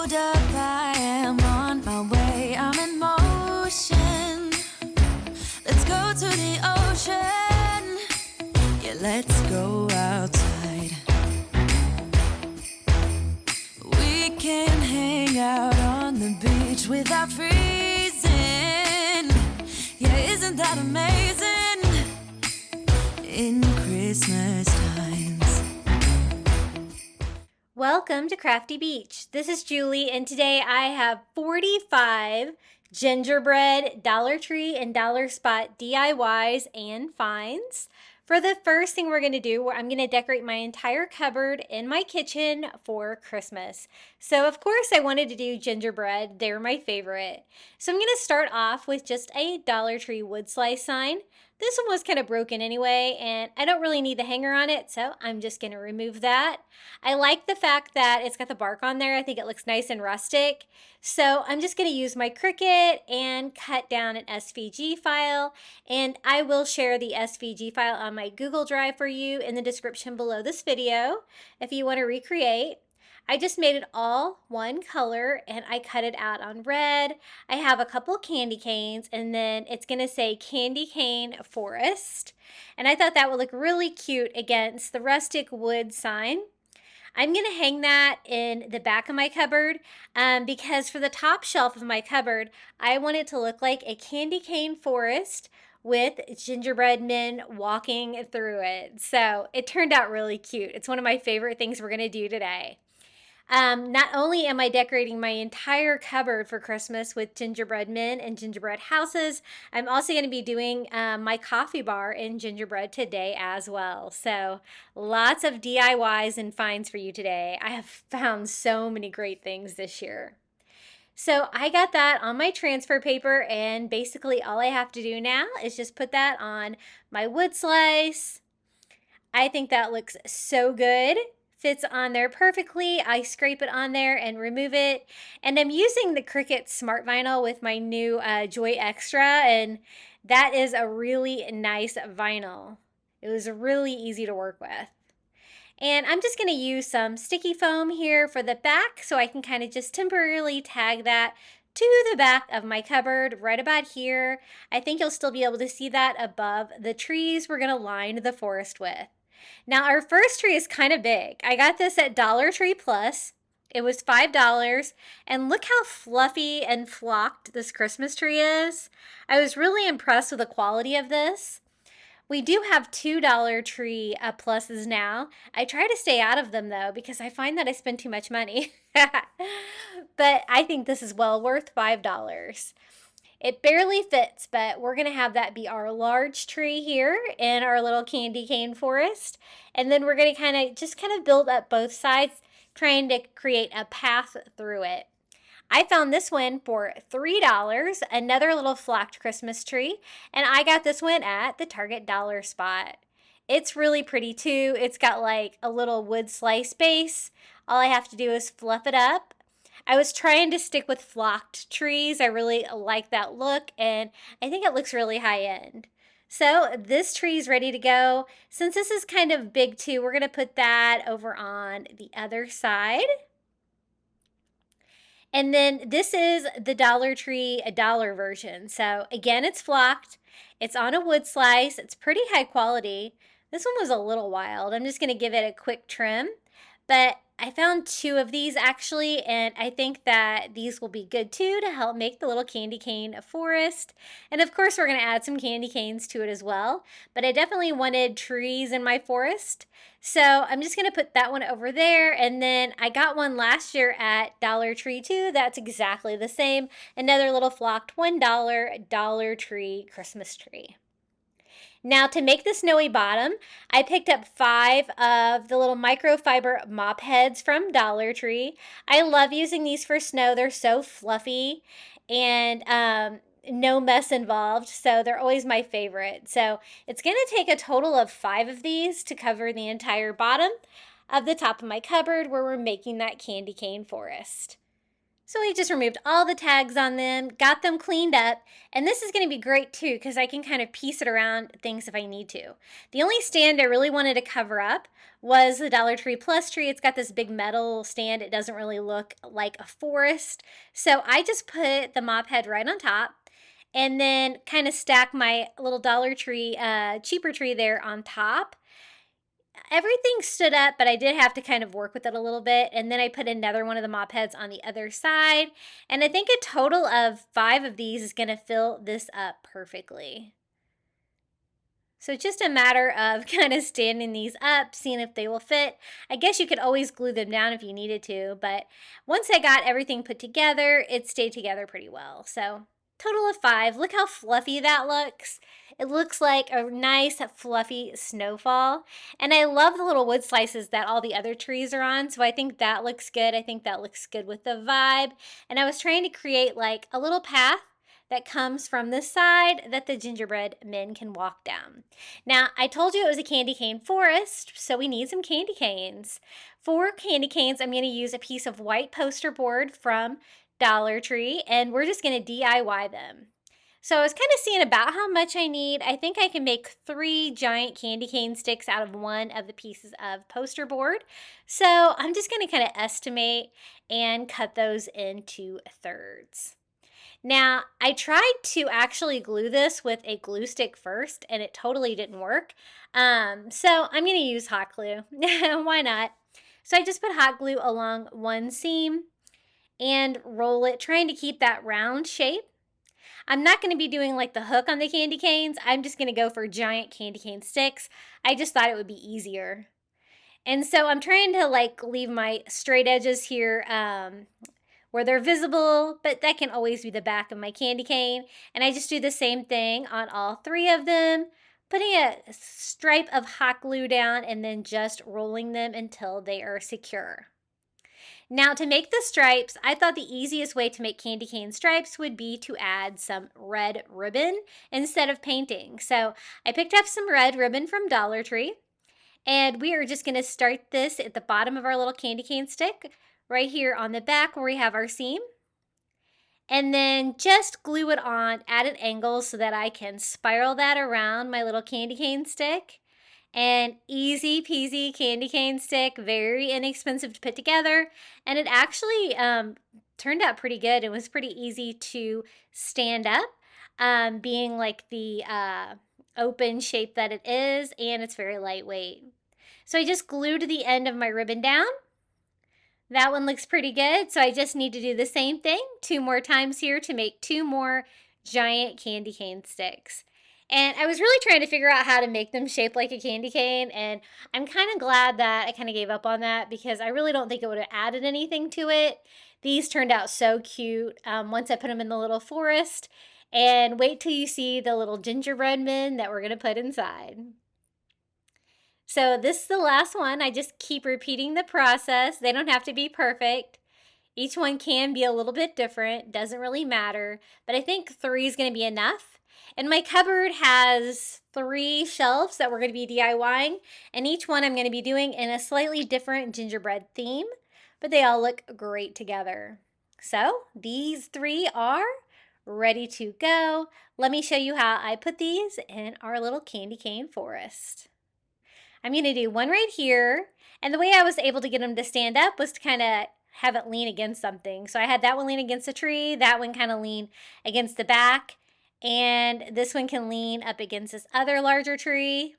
hold up, I am on my way, I'm in motion. Let's go to the ocean, yeah, let's go outside. We can hang out on the beach without freezing, yeah, isn't that amazing? In Christmas times. Welcome to Crafty Beach. This is Julie, and today I have 45 gingerbread, Dollar Tree, and Dollar Spot DIYs and finds. For the first thing we're going to do, I'm going to decorate my entire cupboard in my kitchen for Christmas. So of course I wanted to do gingerbread. They're my favorite. So I'm going to start off with just a Dollar Tree wood slice sign. This one was kind of broken anyway, and I don't really need the hanger on it, so I'm just going to remove that. I like the fact that it's got the bark on there. I think it looks nice and rustic. So I'm just going to use my Cricut and cut down an SVG file, and I will share the SVG file on my Google Drive for you in the description below this video if you want to recreate. I just made it all one color and I cut it out on red. I have a couple candy canes and then it's going to say Candy Cane Forest. And I thought that would look really cute against the rustic wood sign. I'm going to hang that in the back of my cupboard because for the top shelf of my cupboard, I want it to look like a candy cane forest with gingerbread men walking through it. So it turned out really cute. It's one of my favorite things we're going to do today. Not only am I decorating my entire cupboard for Christmas with gingerbread men and gingerbread houses, I'm also going to be doing my coffee bar in gingerbread today as well. So lots of DIYs and finds for you today. I have found so many great things this year. So I got that on my transfer paper, and basically all I have to do now is just put that on my wood slice. I think that looks so good. Fits on there perfectly. I scrape it on there and remove it. And I'm using the Cricut Smart Vinyl with my new Joy Extra, and that is a really nice vinyl. It was really easy to work with. And I'm just going to use some sticky foam here for the back so I can kind of just temporarily tag that to the back of my cupboard right about here. I think you'll still be able to see that above the trees we're going to line the forest with. Now our first tree is kind of big. I got this at Dollar Tree Plus. It was $5, and look how fluffy and flocked this Christmas tree is. I was really impressed with the quality of this. We do have $2 Tree Pluses now. I try to stay out of them though because I find that I spend too much money. But I think this is well worth $5. It barely fits, but we're going to have that be our large tree here in our little candy cane forest. And then we're going to kind of build up both sides, trying to create a path through it. I found this one for $3, another little flocked Christmas tree, and I got this one at the Target Dollar Spot. It's really pretty too. It's got like a little wood slice base. All I have to do is fluff it up. I was trying to stick with flocked trees. I really like that look, and I think it looks really high end. So this tree is ready to go. Since this is kind of big too, we're going to put that over on the other side. And then this is the Dollar Tree $1 version. So again, it's flocked. It's on a wood slice. It's pretty high quality. This one was a little wild. I'm just going to give it a quick trim. But I found 2 of these actually, and I think that these will be good too to help make the little candy cane forest. And of course, we're going to add some candy canes to it as well. But I definitely wanted trees in my forest. So I'm just going to put that one over there. And then I got one last year at Dollar Tree too. That's exactly the same. Another little flocked $1 Dollar Tree Christmas tree. Now to make the snowy bottom, I picked up 5 of the little microfiber mop heads from Dollar Tree. I love using these for snow. They're so fluffy and no mess involved, so they're always my favorite. So it's going to take a total of 5 of these to cover the entire bottom of the top of my cupboard where we're making that candy cane forest. So we just removed all the tags on them, got them cleaned up, and this is going to be great too because I can kind of piece it around things if I need to. The only stand I really wanted to cover up was the Dollar Tree Plus tree. It's got this big metal stand. It doesn't really look like a forest. So I just put the mop head right on top and then kind of stack my little Dollar Tree, cheaper tree there on top. Everything stood up, but I did have to kind of work with it a little bit. And then I put another one of the mop heads on the other side. And I think a total of 5 of these is going to fill this up perfectly. So it's just a matter of kind of standing these up, seeing if they will fit. I guess you could always glue them down if you needed to, but once I got everything put together, it stayed together pretty well. So total of 5. Look how fluffy that looks. It looks like a nice fluffy snowfall. And I love the little wood slices that all the other trees are on. So I think that looks good. I think that looks good with the vibe. And I was trying to create like a little path that comes from the side that the gingerbread men can walk down. Now, I told you it was a candy cane forest, so we need some candy canes. For candy canes, I'm going to use a piece of white poster board from Dollar Tree, and we're just going to DIY them. So I was kind of seeing about how much I need. I think I can make 3 giant candy cane sticks out of one of the pieces of poster board. So I'm just going to kind of estimate and cut those into thirds. Now, I tried to actually glue this with a glue stick first, and it totally didn't work. So I'm going to use hot glue. Why not? So I just put hot glue along one seam and roll it, trying to keep that round shape. I'm not going to be doing like the hook on the candy canes. I'm just going to go for giant candy cane sticks. I just thought it would be easier. And so I'm trying to like leave my straight edges here where they're visible, but that can always be the back of my candy cane. And I just do the same thing on all 3 of them, putting a stripe of hot glue down and then just rolling them until they are secure. Now, to make the stripes, I thought the easiest way to make candy cane stripes would be to add some red ribbon instead of painting. So I picked up some red ribbon from Dollar Tree, and we are just going to start this at the bottom of our little candy cane stick, right here on the back where we have our seam. And then just glue it on at an angle so that I can spiral that around my little candy cane stick. And easy peasy candy cane stick, very inexpensive to put together. And it actually turned out pretty good. It was pretty easy to stand up, being like the open shape that it is, and it's very lightweight. So I just glued the end of my ribbon down. That one looks pretty good, so I just need to do the same thing 2 more times here to make 2 more giant candy cane sticks. And I was really trying to figure out how to make them shape like a candy cane, and I'm kind of glad that I kind of gave up on that because I really don't think it would have added anything to it. These turned out so cute once I put them in the little forest, and wait till you see the little gingerbread men that we're going to put inside. So this is the last one. I just keep repeating the process. They don't have to be perfect. Each one can be a little bit different. Doesn't really matter. But I think 3 is going to be enough. And my cupboard has 3 shelves that we're going to be DIYing. And each one I'm going to be doing in a slightly different gingerbread theme. But they all look great together. So these 3 are ready to go. Let me show you how I put these in our little candy cane forest. I'm going to do one right here, and the way I was able to get them to stand up was to kind of have it lean against something. So I had that one lean against a tree, that one kind of lean against the back, and this one can lean up against this other larger tree.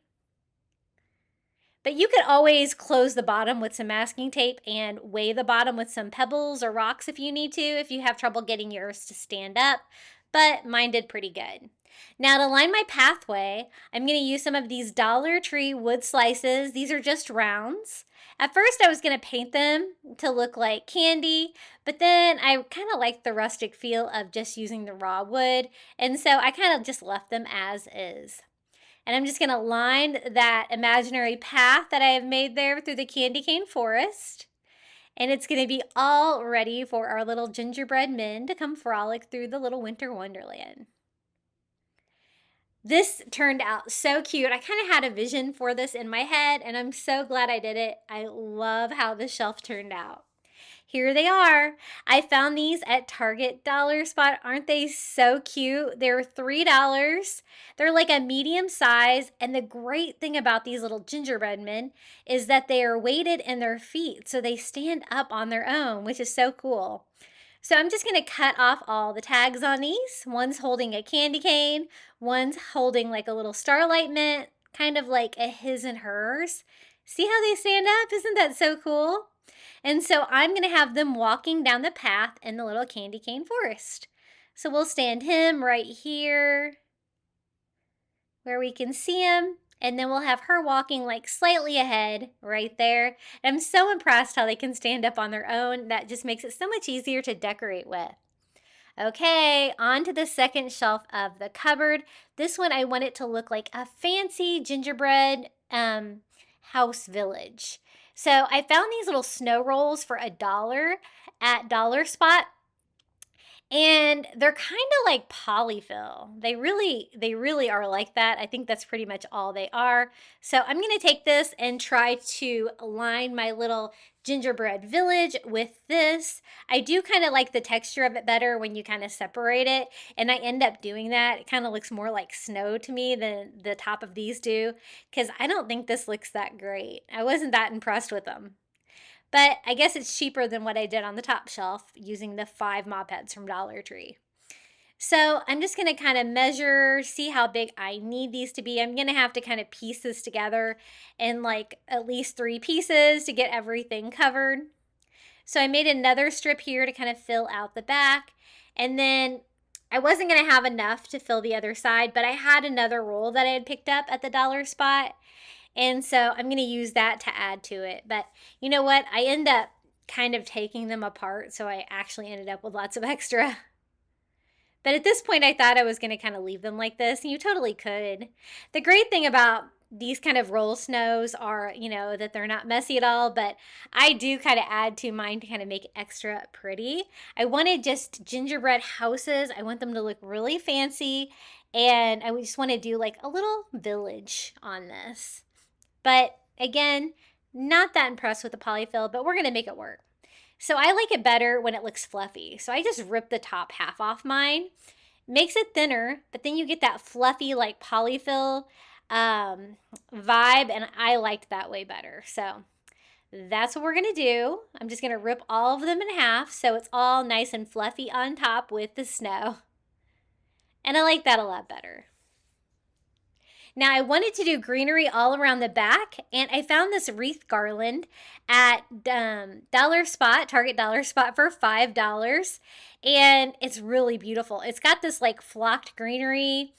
But you could always close the bottom with some masking tape and weigh the bottom with some pebbles or rocks if you need to, if you have trouble getting yours to stand up, but mine did pretty good. Now to line my pathway, I'm going to use some of these Dollar Tree wood slices. These are just rounds. At first I was going to paint them to look like candy, but then I kind of liked the rustic feel of just using the raw wood, and so I kind of just left them as is. And I'm just going to line that imaginary path that I have made there through the candy cane forest. And it's going to be all ready for our little gingerbread men to come frolic through the little winter wonderland. This turned out so cute. I kind of had a vision for this in my head, and I'm so glad I did it. I love how the shelf turned out. here they are. I found these at Target Dollar Spot. Aren't they so cute? They're $3. They're like a medium size. And the great thing about these little gingerbread men is that they are weighted in their feet. So they stand up on their own, which is so cool. So I'm just going to cut off all the tags on these. One's holding a candy cane. One's holding like a little starlight mint, kind of like a his and hers. See how they stand up? Isn't that so cool? And so I'm going to have them walking down the path in the little candy cane forest. So we'll stand him right here where we can see him. And then we'll have her walking like slightly ahead right there. And I'm so impressed how they can stand up on their own. That just makes it so much easier to decorate with. Okay, on to the second shelf of the cupboard. This one I want it to look like a fancy gingerbread house village. So I found these little snow rolls for $1 at Dollar Spot. And they're kind of like polyfill. They really are like that. I think that's pretty much all they are. So I'm going to take this and try to line my little gingerbread village with this. I do kind of like the texture of it better when you kind of separate it. And I end up doing that. It kind of looks more like snow to me than the top of these do. Because I don't think this looks that great. I wasn't that impressed with them. But I guess it's cheaper than what I did on the top shelf using the 5 mop heads from Dollar Tree. So I'm just going to kind of measure, see how big I need these to be. I'm going to have to kind of piece this together in like at least 3 pieces to get everything covered. So I made another strip here to kind of fill out the back. And then I wasn't going to have enough to fill the other side, but I had another roll that I had picked up at the Dollar Spot. And so I'm going to use that to add to it. But you know what? I end up kind of taking them apart. So I actually ended up with lots of extra. But at this point, I thought I was going to kind of leave them like this. And you totally could. The great thing about these kind of roll snows are, you know, that they're not messy at all. But I do kind of add to mine to kind of make it extra pretty. I wanted just gingerbread houses. I want them to look really fancy. And I just want to do like a little village on this. But again, not that impressed with the polyfill, but we're going to make it work. So I like it better when it looks fluffy. So I just ripped the top half off mine. Makes it thinner, but then you get that fluffy like polyfill vibe, and I liked that way better. So that's what we're going to do. I'm just going to rip all of them in half so it's all nice and fluffy on top with the snow. And I like that a lot better. Now I wanted to do greenery all around the back, and I found this wreath garland at Dollar Spot, Target Dollar Spot for $5, and it's really beautiful. It's got this like flocked greenery,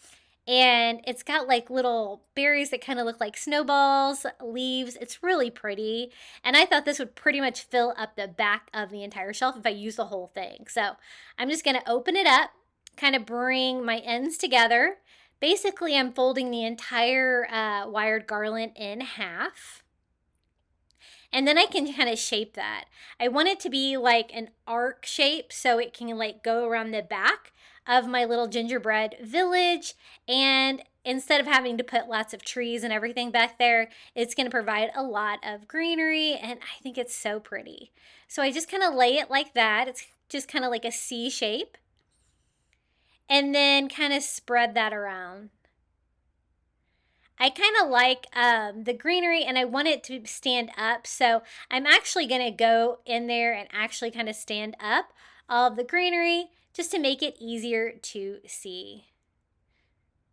and it's got like little berries that kind of look like snowballs, leaves. It's really pretty, and I thought this would pretty much fill up the back of the entire shelf if I use the whole thing. So I'm just going to open it up, kind of bring my ends together. Basically, I'm folding the entire wired garland in half. And then I can kind of shape that. I want it to be like an arc shape so it can like go around the back of my little gingerbread village. And instead of having to put lots of trees and everything back there, it's going to provide a lot of greenery. And I think it's so pretty. So I just kind of lay it like that. It's just kind of like a C shape. And then kind of spread that around. I kind of like the greenery, and I want it to stand up. So I'm actually going to go in there and actually kind of stand up all of the greenery just to make it easier to see.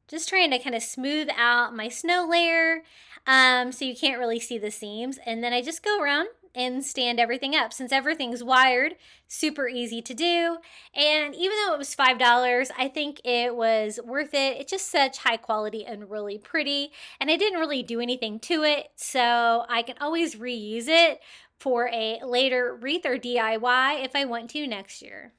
Just trying to kind of smooth out my snow layer so you can't really see the seams. And then I just go around and stand everything up. Since everything's wired, super easy to do. And even though it was $5, I think it was worth it. It's just such high quality and really pretty. And I didn't really do anything to it, so I can always reuse it for a later wreath or DIY if I want to next year.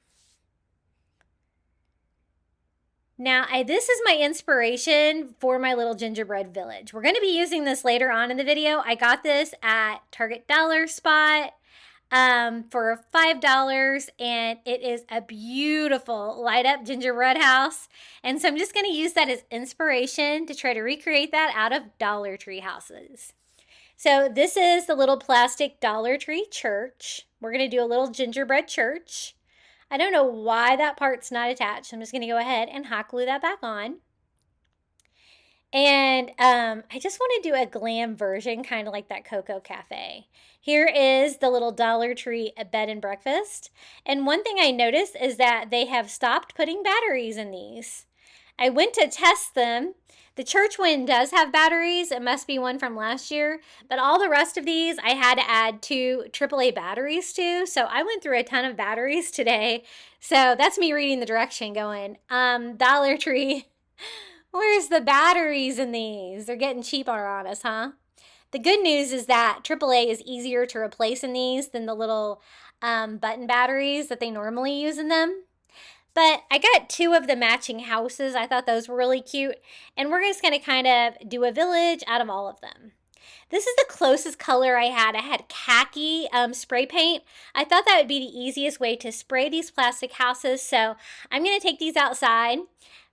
Now, this is my inspiration for my little gingerbread village. We're going to be using this later on in the video. I got this at Target Dollar Spot for $5, and it is a beautiful light up gingerbread house. And so I'm just going to use that as inspiration to try to recreate that out of Dollar Tree houses. So this is the little plastic Dollar Tree church. We're going to do a little gingerbread church. I don't know why that part's not attached. I'm just going to go ahead and hot glue that back on. And I just want to do a glam version, kind of like that Cocoa Cafe. Here is the little Dollar Tree bed and breakfast. And one thing I noticed is that they have stopped putting batteries in these. I went to test them. The church one does have batteries. It must be one from last year. But all the rest of these, I had to add 2 AAA batteries to. So I went through a ton of batteries today. So that's me reading the direction going, Dollar Tree, where's the batteries in these? They're getting cheaper on us, huh? The good news is that AAA is easier to replace in these than the little button batteries that they normally use in them. But I got 2 of the matching houses. I thought those were really cute. And we're just going to kind of do a village out of all of them. This is the closest color I had. I had khaki spray paint. I thought that would be the easiest way to spray these plastic houses. So I'm going to take these outside,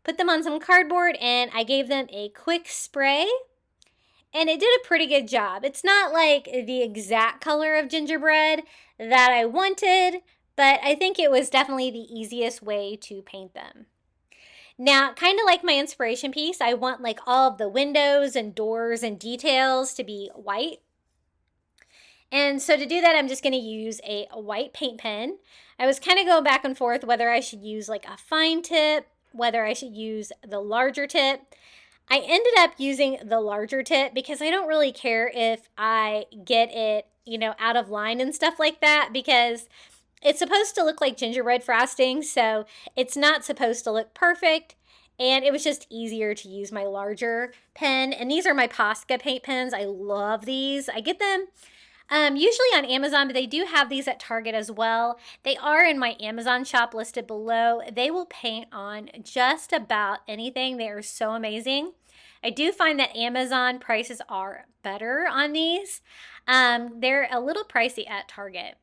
put them on some cardboard, and I gave them a quick spray. And it did a pretty good job. It's not like the exact color of gingerbread that I wanted, but I think it was definitely the easiest way to paint them. Now, kind of like my inspiration piece, I want like all of the windows and doors and details to be white. And so to do that, I'm just going to use a white paint pen. I was kind of going back and forth whether I should use like a fine tip, whether I should use the larger tip. I ended up using the larger tip because I don't really care if I get it, out of line and stuff like that, because it's supposed to look like gingerbread frosting, so it's not supposed to look perfect, and it was just easier to use my larger pen. And these are my Posca paint pens. I love these. I get them usually on Amazon, but they do have these at Target as well. They are in my Amazon shop listed below. They will paint on just about anything. They are so amazing. I do find that Amazon prices are better on these. They're a little pricey at Target.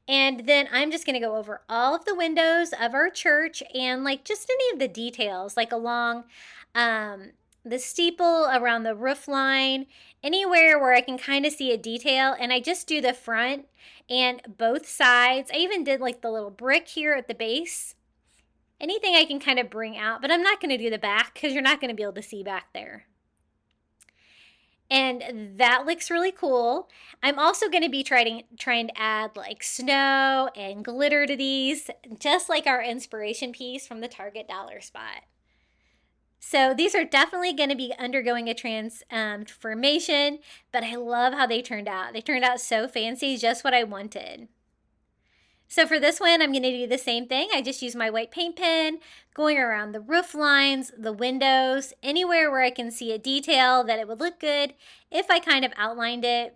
And then I'm just going to go over all of the windows of our church and like just any of the details, like along the steeple, around the roof line, anywhere where I can kind of see a detail. And I just do the front and both sides. I even did like the little brick here at the base. Anything I can kind of bring out, but I'm not going to do the back because you're not going to be able to see back there. And that looks really cool. I'm also going to be trying to add like snow and glitter to these, just like our inspiration piece from the Target dollar spot. So these are definitely going to be undergoing a transformation, but I love how they turned out. They turned out so fancy, just what I wanted. So for this one, I'm going to do the same thing. I just use my white paint pen, going around the roof lines, the windows, anywhere where I can see a detail that it would look good if I kind of outlined it.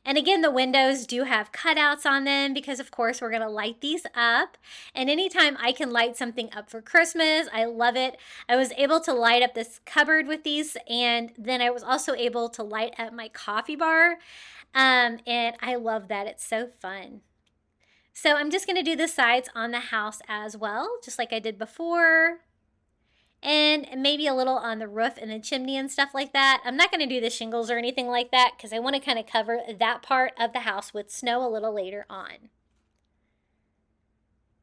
And again, the windows do have cutouts on them because, of course, we're going to light these up. And anytime I can light something up for Christmas, I love it. I was able to light up this cupboard with these, and then I was also able to light up my coffee bar. And I love that. It's so fun. So I'm just going to do the sides on the house as well, just like I did before. And maybe a little on the roof and the chimney and stuff like that. I'm not going to do the shingles or anything like that because I want to kind of cover that part of the house with snow a little later on.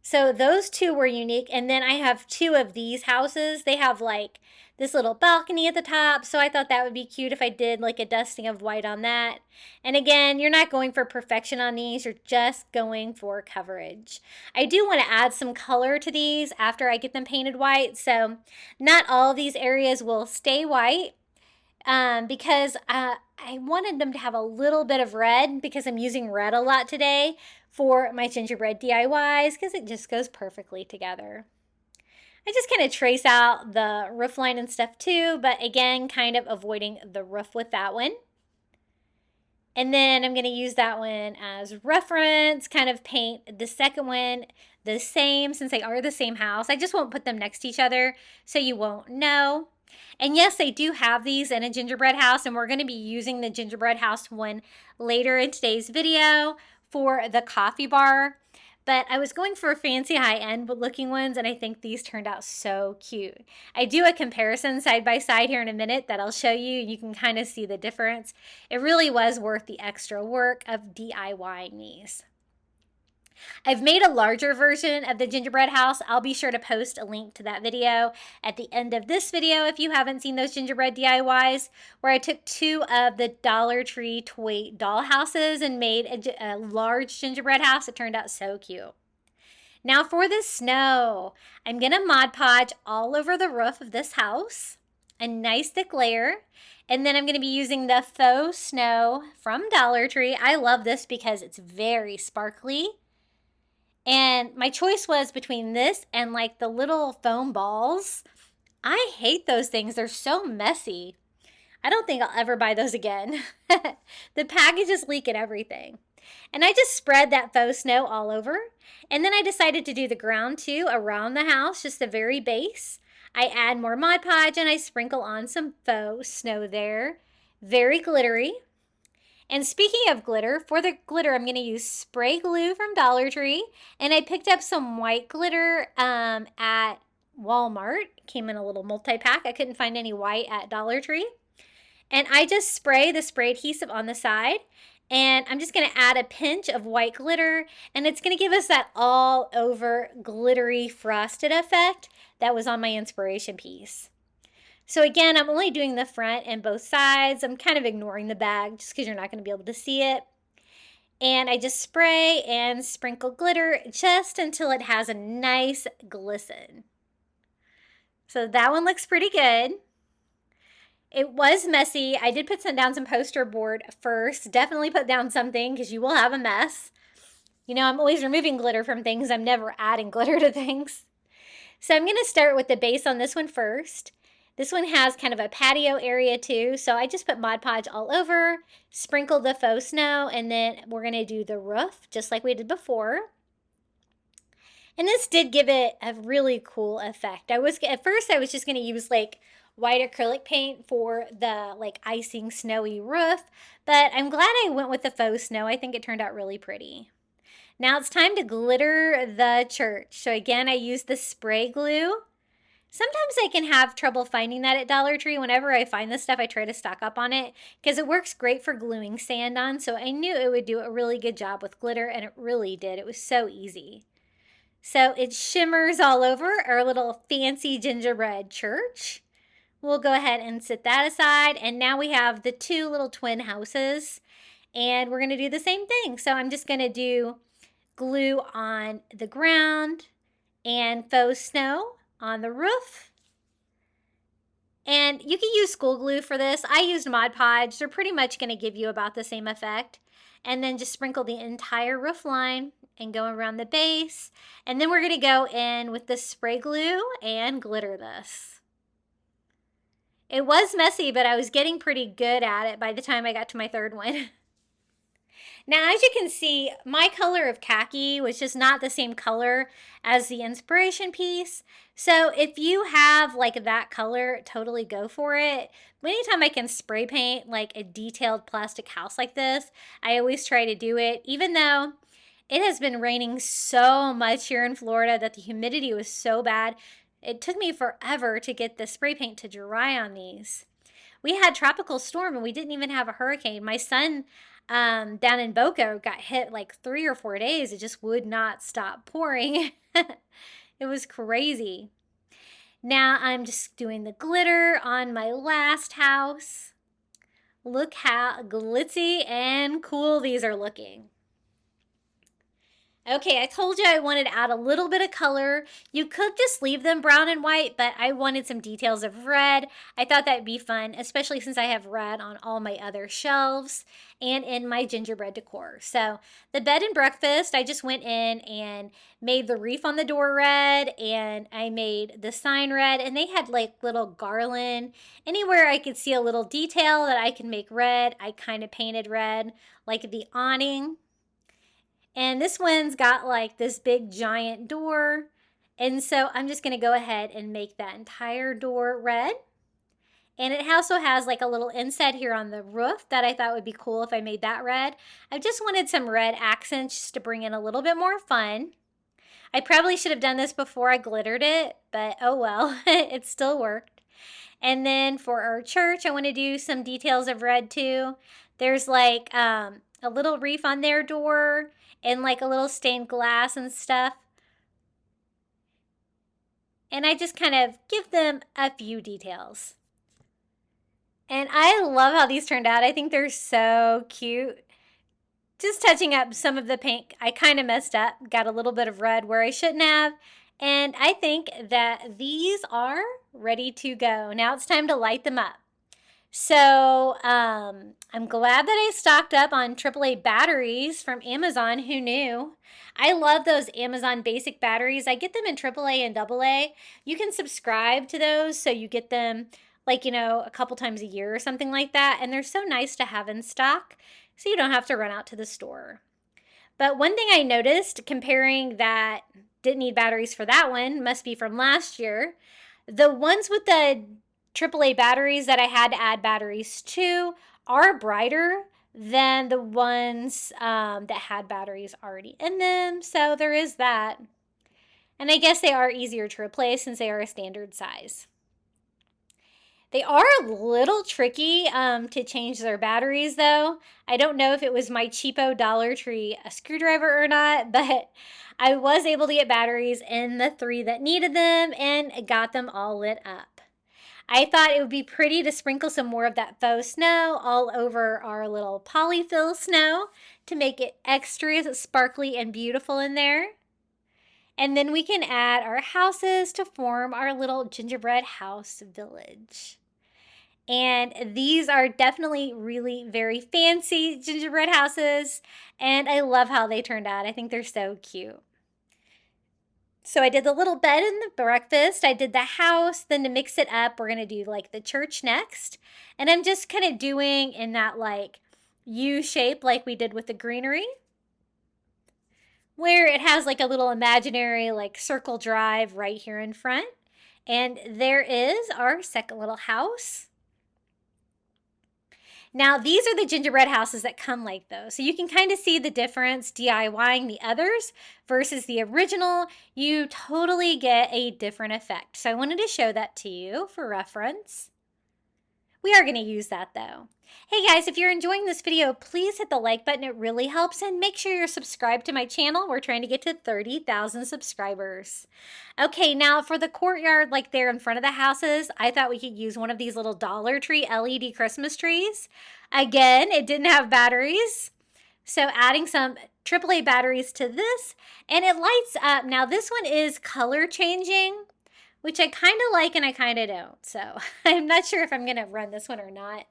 So those 2 were unique. And then I have 2 of these houses. They have like this little balcony at the top. So I thought that would be cute if I did like a dusting of white on that. And again, you're not going for perfection on these. You're just going for coverage. I do want to add some color to these after I get them painted white. So not all of these areas will stay white because I wanted them to have a little bit of red because I'm using red a lot today for my gingerbread DIYs because it just goes perfectly together. I just kind of trace out the roof line and stuff too, but again, kind of avoiding the roof with that one. And then I'm going to use that one as reference, kind of paint the second one the same since they are the same house. I just won't put them next to each other so you won't know. And yes, they do have these in a gingerbread house, and we're going to be using the gingerbread house one later in today's video for the coffee bar. but I was going for fancy high-end looking ones, and I think these turned out so cute. I do a comparison side by side here in a minute that I'll show you. You can kind of see the difference. It really was worth the extra work of DIYing these. I've made a larger version of the gingerbread house. I'll be sure to post a link to that video at the end of this video if you haven't seen those gingerbread DIYs, where I took 2 of the Dollar Tree toy doll houses and made a large gingerbread house. It turned out so cute. Now for the snow, I'm going to Mod Podge all over the roof of this house, a nice thick layer. And then I'm going to be using the faux snow from Dollar Tree. I love this because it's very sparkly. And my choice was between this and like the little foam balls. I hate those things. They're so messy. I don't think I'll ever buy those again. The package is leaking everything. And I just spread that faux snow all over. And then I decided to do the ground too around the house, just the very base. I add more Mod Podge and I sprinkle on some faux snow there. Very glittery. And speaking of glitter, for the glitter, I'm going to use spray glue from Dollar Tree. And I picked up some white glitter at Walmart. It came in a little multi-pack. I couldn't find any white at Dollar Tree. And I just spray the spray adhesive on the side. And I'm just going to add a pinch of white glitter. And it's going to give us that all over glittery frosted effect that was on my inspiration piece. So again, I'm only doing the front and both sides. I'm kind of ignoring the bag just because you're not going to be able to see it. And I just spray and sprinkle glitter just until it has a nice glisten. So that one looks pretty good. It was messy. I did put down some poster board first. Definitely put down something because you will have a mess. You know, I'm always removing glitter from things. I'm never adding glitter to things. So I'm going to start with the base on this one first. This one has kind of a patio area too, so I just put Mod Podge all over, sprinkle the faux snow, and then we're going to do the roof just like we did before. And this did give it a really cool effect. At first I was just going to use like white acrylic paint for the like icing snowy roof, but I'm glad I went with the faux snow. I think it turned out really pretty. Now it's time to glitter the church. So again, I used the spray glue. Sometimes I can have trouble finding that at Dollar Tree. Whenever I find this stuff, I try to stock up on it because it works great for gluing sand on. So I knew it would do a really good job with glitter, and it really did. It was so easy. So it shimmers all over our little fancy gingerbread church. We'll go ahead and set that aside. And now we have the 2 little twin houses, and we're going to do the same thing. So I'm just going to do glue on the ground and faux snow on the roof. And you can use school glue for this. I used Mod Podge. They're pretty much going to give you about the same effect. And then just sprinkle the entire roof line and go around the base. And then we're going to go in with the spray glue and glitter this. It was messy, but I was getting pretty good at it by the time I got to my third one. Now, as you can see, my color of khaki was just not the same color as the inspiration piece. So if you have like that color, totally go for it. Anytime I can spray paint like a detailed plastic house like this, I always try to do it, even though it has been raining so much here in Florida that the humidity was so bad. It took me forever to get the spray paint to dry on these. We had tropical storm and we didn't even have a hurricane. My son down in Boca got hit like 3 or 4 days. It just would not stop pouring. It was crazy. Now I'm just doing the glitter on my last house. Look how glitzy and cool these are looking. Okay, I told you I wanted to add a little bit of color. You could just leave them brown and white, but I wanted some details of red. I thought that'd be fun, especially since I have red on all my other shelves and in my gingerbread decor. So the bed and breakfast, I just went in and made the wreath on the door red, and I made the sign red, and they had like little garland. Anywhere I could see a little detail that I can make red, I kind of painted red, like the awning. And this one's got like this big giant door. And so I'm just going to go ahead and make that entire door red. And it also has like a little inset here on the roof that I thought would be cool if I made that red. I just wanted some red accents just to bring in a little bit more fun. I probably should have done this before I glittered it, but oh well, it still worked. And then for our church, I want to do some details of red too. There's like a little reef on their door and like a little stained glass and stuff. And I just kind of give them a few details. And I love how these turned out. I think they're so cute. Just touching up some of the pink, I kind of messed up. Got a little bit of red where I shouldn't have. And I think that these are ready to go. Now it's time to light them up. So I'm glad that I stocked up on AAA batteries from Amazon. Who knew? I love those Amazon basic batteries. I get them in AAA and AA. You can subscribe to those so you get them like, you know, a couple times a year or something like that. And they're so nice to have in stock so you don't have to run out to the store. But one thing I noticed comparing that didn't need batteries for that one, must be from last year. The ones with the AAA batteries that I had to add batteries to are brighter than the ones that had batteries already in them. So there is that. And I guess they are easier to replace since they are a standard size. They are a little tricky to change their batteries though. I don't know if it was my cheapo Dollar Tree screwdriver or not, but I was able to get batteries in the 3 that needed them and got them all lit up. I thought it would be pretty to sprinkle some more of that faux snow all over our little polyfill snow to make it extra sparkly and beautiful in there. And then we can add our houses to form our little gingerbread house village. And these are definitely really very fancy gingerbread houses. And I love how they turned out. I think they're so cute. So I did the little bed and the breakfast. I did the house. Then to mix it up, we're going to do like the church next. And I'm just kind of doing in that like U shape like we did with the greenery, where it has like a little imaginary like circle drive right here in front. And there is our second little house. Now, these are the gingerbread houses that come like those. So you can kind of see the difference DIYing the others versus the original. You totally get a different effect. So I wanted to show that to you for reference. We are going to use that though. Hey guys, if you're enjoying this video, please hit the like button. It really helps. And make sure you're subscribed to my channel. We're trying to get to 30,000 subscribers. Okay, now for the courtyard, like there in front of the houses, I thought we could use one of these little Dollar Tree LED Christmas trees. Again, it didn't have batteries. So adding some AAA batteries to this, and it lights up. Now this one is color changing, which I kind of like and I kind of don't. So I'm not sure if I'm going to run this one or not.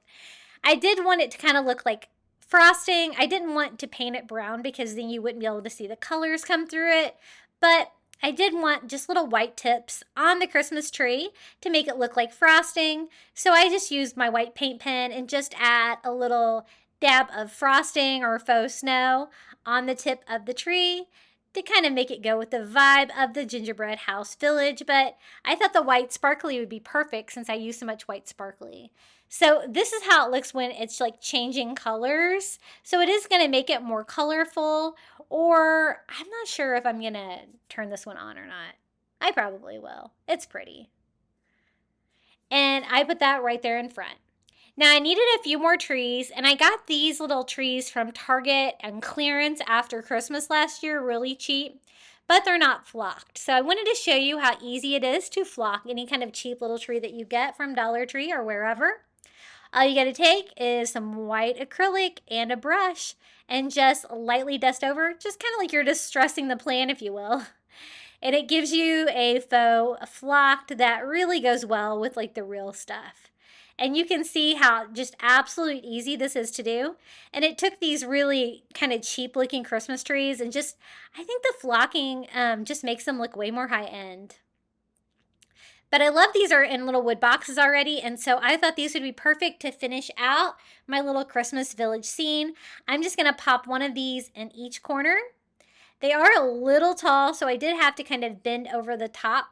I did want it to kind of look like frosting. I didn't want to paint it brown because then you wouldn't be able to see the colors come through it. But I did want just little white tips on the Christmas tree to make it look like frosting. So I just used my white paint pen and just add a little dab of frosting or faux snow on the tip of the tree to kind of make it go with the vibe of the gingerbread house village. But I thought the white sparkly would be perfect since I use so much white sparkly. So this is how it looks when it's like changing colors. So it is going to make it more colorful, or I'm not sure if I'm going to turn this one on or not. I probably will. It's pretty. And I put that right there in front. Now I needed a few more trees, and I got these little trees from Target and clearance after Christmas last year, really cheap, but they're not flocked. So I wanted to show you how easy it is to flock any kind of cheap little tree that you get from Dollar Tree or wherever. All you got to take is some white acrylic and a brush and just lightly dust over, just kind of like you're distressing the plant, if you will. And it gives you a faux flocked that really goes well with like the real stuff. And you can see how just absolute easy this is to do. And it took these really kind of cheap looking Christmas trees and just, I think the flocking just makes them look way more high end. But I love these are in little wood boxes already, and so I thought these would be perfect to finish out my little Christmas village scene. I'm just going to pop one of these in each corner. They are a little tall, so I did have to kind of bend over the top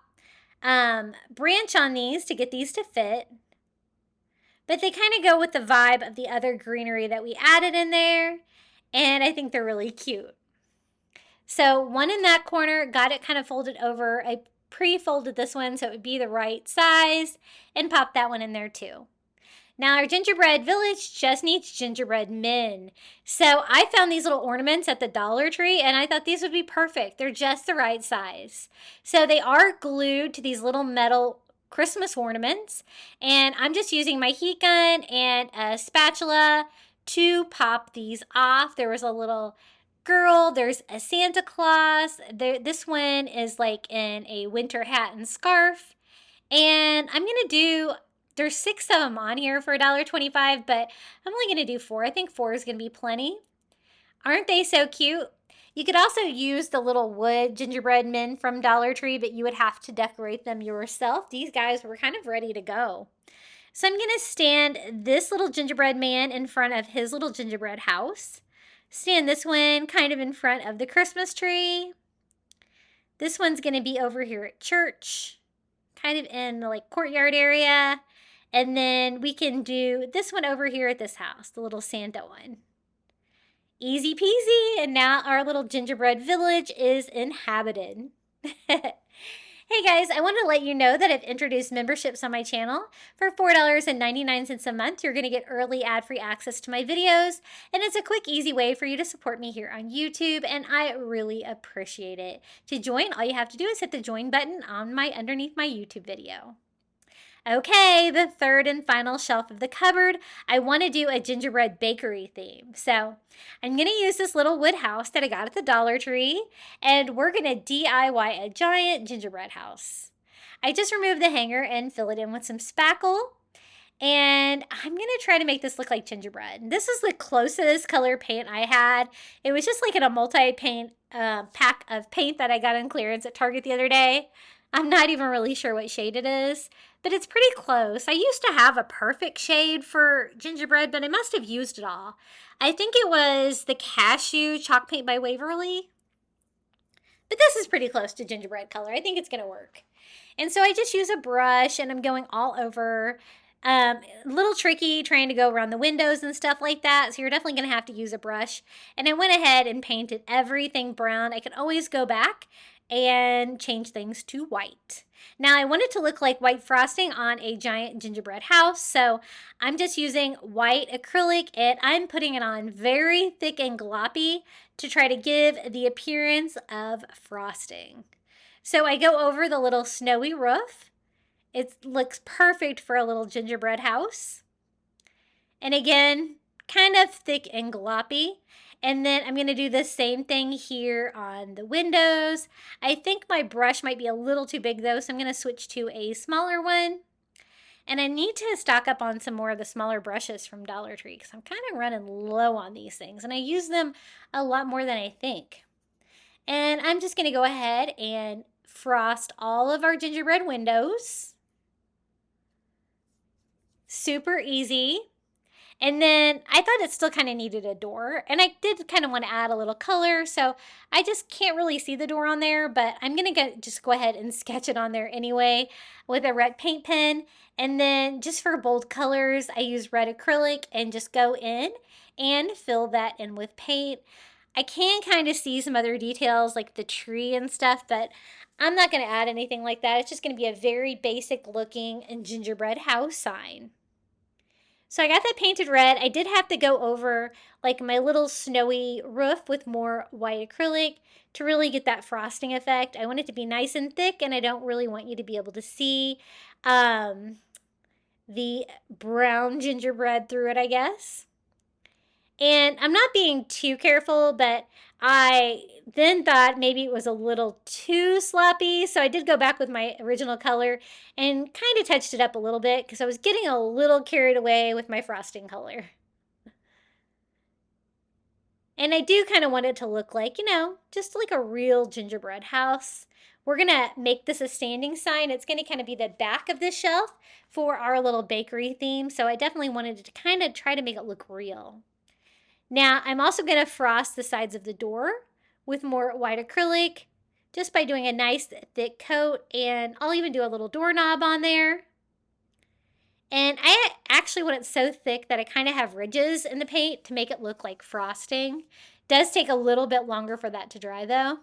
branch on these to get these to fit. but they kind of go with the vibe of the other greenery that we added in there, and I think they're really cute. So one in that corner, got it kind of folded over. I pre-folded this one so it would be the right size, and popped that one in there too. Now our gingerbread village just needs gingerbread men. So I found these little ornaments at the Dollar Tree, and I thought these would be perfect. They're just the right size. So they are glued to these little metal Christmas ornaments, and I'm just using my heat gun and a spatula to pop these off. There was a little girl, there's a Santa Claus. This one is like in a winter hat and scarf. And I'm going to do, there's 6 of them on here for $1.25, but I'm only going to do 4. I think 4 is going to be plenty. Aren't they so cute? You could also use the little wood gingerbread men from Dollar Tree, but you would have to decorate them yourself. These guys were kind of ready to go. So I'm going to stand this little gingerbread man in front of his little gingerbread house. Stand this one kind of in front of the Christmas tree. This one's going to be over here at church, kind of in the like courtyard area. And then we can do this one over here at this house, the little Santa one. Easy peasy, and now our little gingerbread village is inhabited. Hey guys, I want to let you know that I've introduced memberships on my channel. For $4.99 a month, you're going to get early ad-free access to my videos, and it's a quick, easy way for you to support me here on YouTube, and I really appreciate it. To join, all you have to do is hit the join button underneath my YouTube video. Okay, the third and final shelf of the cupboard, I want to do a gingerbread bakery theme. So I'm going to use this little wood house that I got at the Dollar Tree, and we're going to DIY a giant gingerbread house. I just removed the hanger and fill it in with some spackle, and I'm going to try to make this look like gingerbread. This is the closest color paint I had. It was just like in a multi-paint pack of paint that I got on clearance at Target the other day. I'm not even really sure what shade it is, but it's pretty close. I used to have a perfect shade for gingerbread, but I must have used it all. I think it was the Cashew Chalk Paint by Waverly. But this is pretty close to gingerbread color. I think it's going to work. And so I just use a brush, and I'm going all over. A little tricky trying to go around the windows and stuff like that, so you're definitely going to have to use a brush. And I went ahead and painted everything brown. I can always go back and change things to white. Now I want it to look like white frosting on a giant gingerbread house, so I'm just using white acrylic, and I'm putting it on very thick and gloppy to try to give the appearance of frosting. So I go over the little snowy roof. It looks perfect for a little gingerbread house. And again, kind of thick and gloppy. And then I'm going to do the same thing here on the windows. I think my brush might be a little too big though, so I'm going to switch to a smaller one. And I need to stock up on some more of the smaller brushes from Dollar Tree because I'm kind of running low on these things. And I use them a lot more than I think. And I'm just going to go ahead and frost all of our gingerbread windows. Super easy. And then I thought it still kind of needed a door, and I did kind of want to add a little color, so I just can't really see the door on there, but I'm going to just go ahead and sketch it on there anyway with a red paint pen. And then just for bold colors, I use red acrylic and just go in and fill that in with paint. I can kind of see some other details like the tree and stuff, but I'm not going to add anything like that. It's just going to be a very basic looking gingerbread house sign. So I got that painted red. I did have to go over like my little snowy roof with more white acrylic to really get that frosting effect. I want it to be nice and thick, and I don't really want you to be able to see the brown gingerbread through it, I guess. And I'm not being too careful, but I then thought maybe it was a little too sloppy. So I did go back with my original color and kind of touched it up a little bit because I was getting a little carried away with my frosting color. And I do kind of want it to look like, just like a real gingerbread house. We're going to make this a standing sign. It's going to kind of be the back of this shelf for our little bakery theme. So I definitely wanted to kind of try to make it look real. Now, I'm also going to frost the sides of the door with more white acrylic just by doing a nice thick coat, and I'll even do a little doorknob on there. And I actually want it so thick that I kind of have ridges in the paint to make it look like frosting. Does take a little bit longer for that to dry though.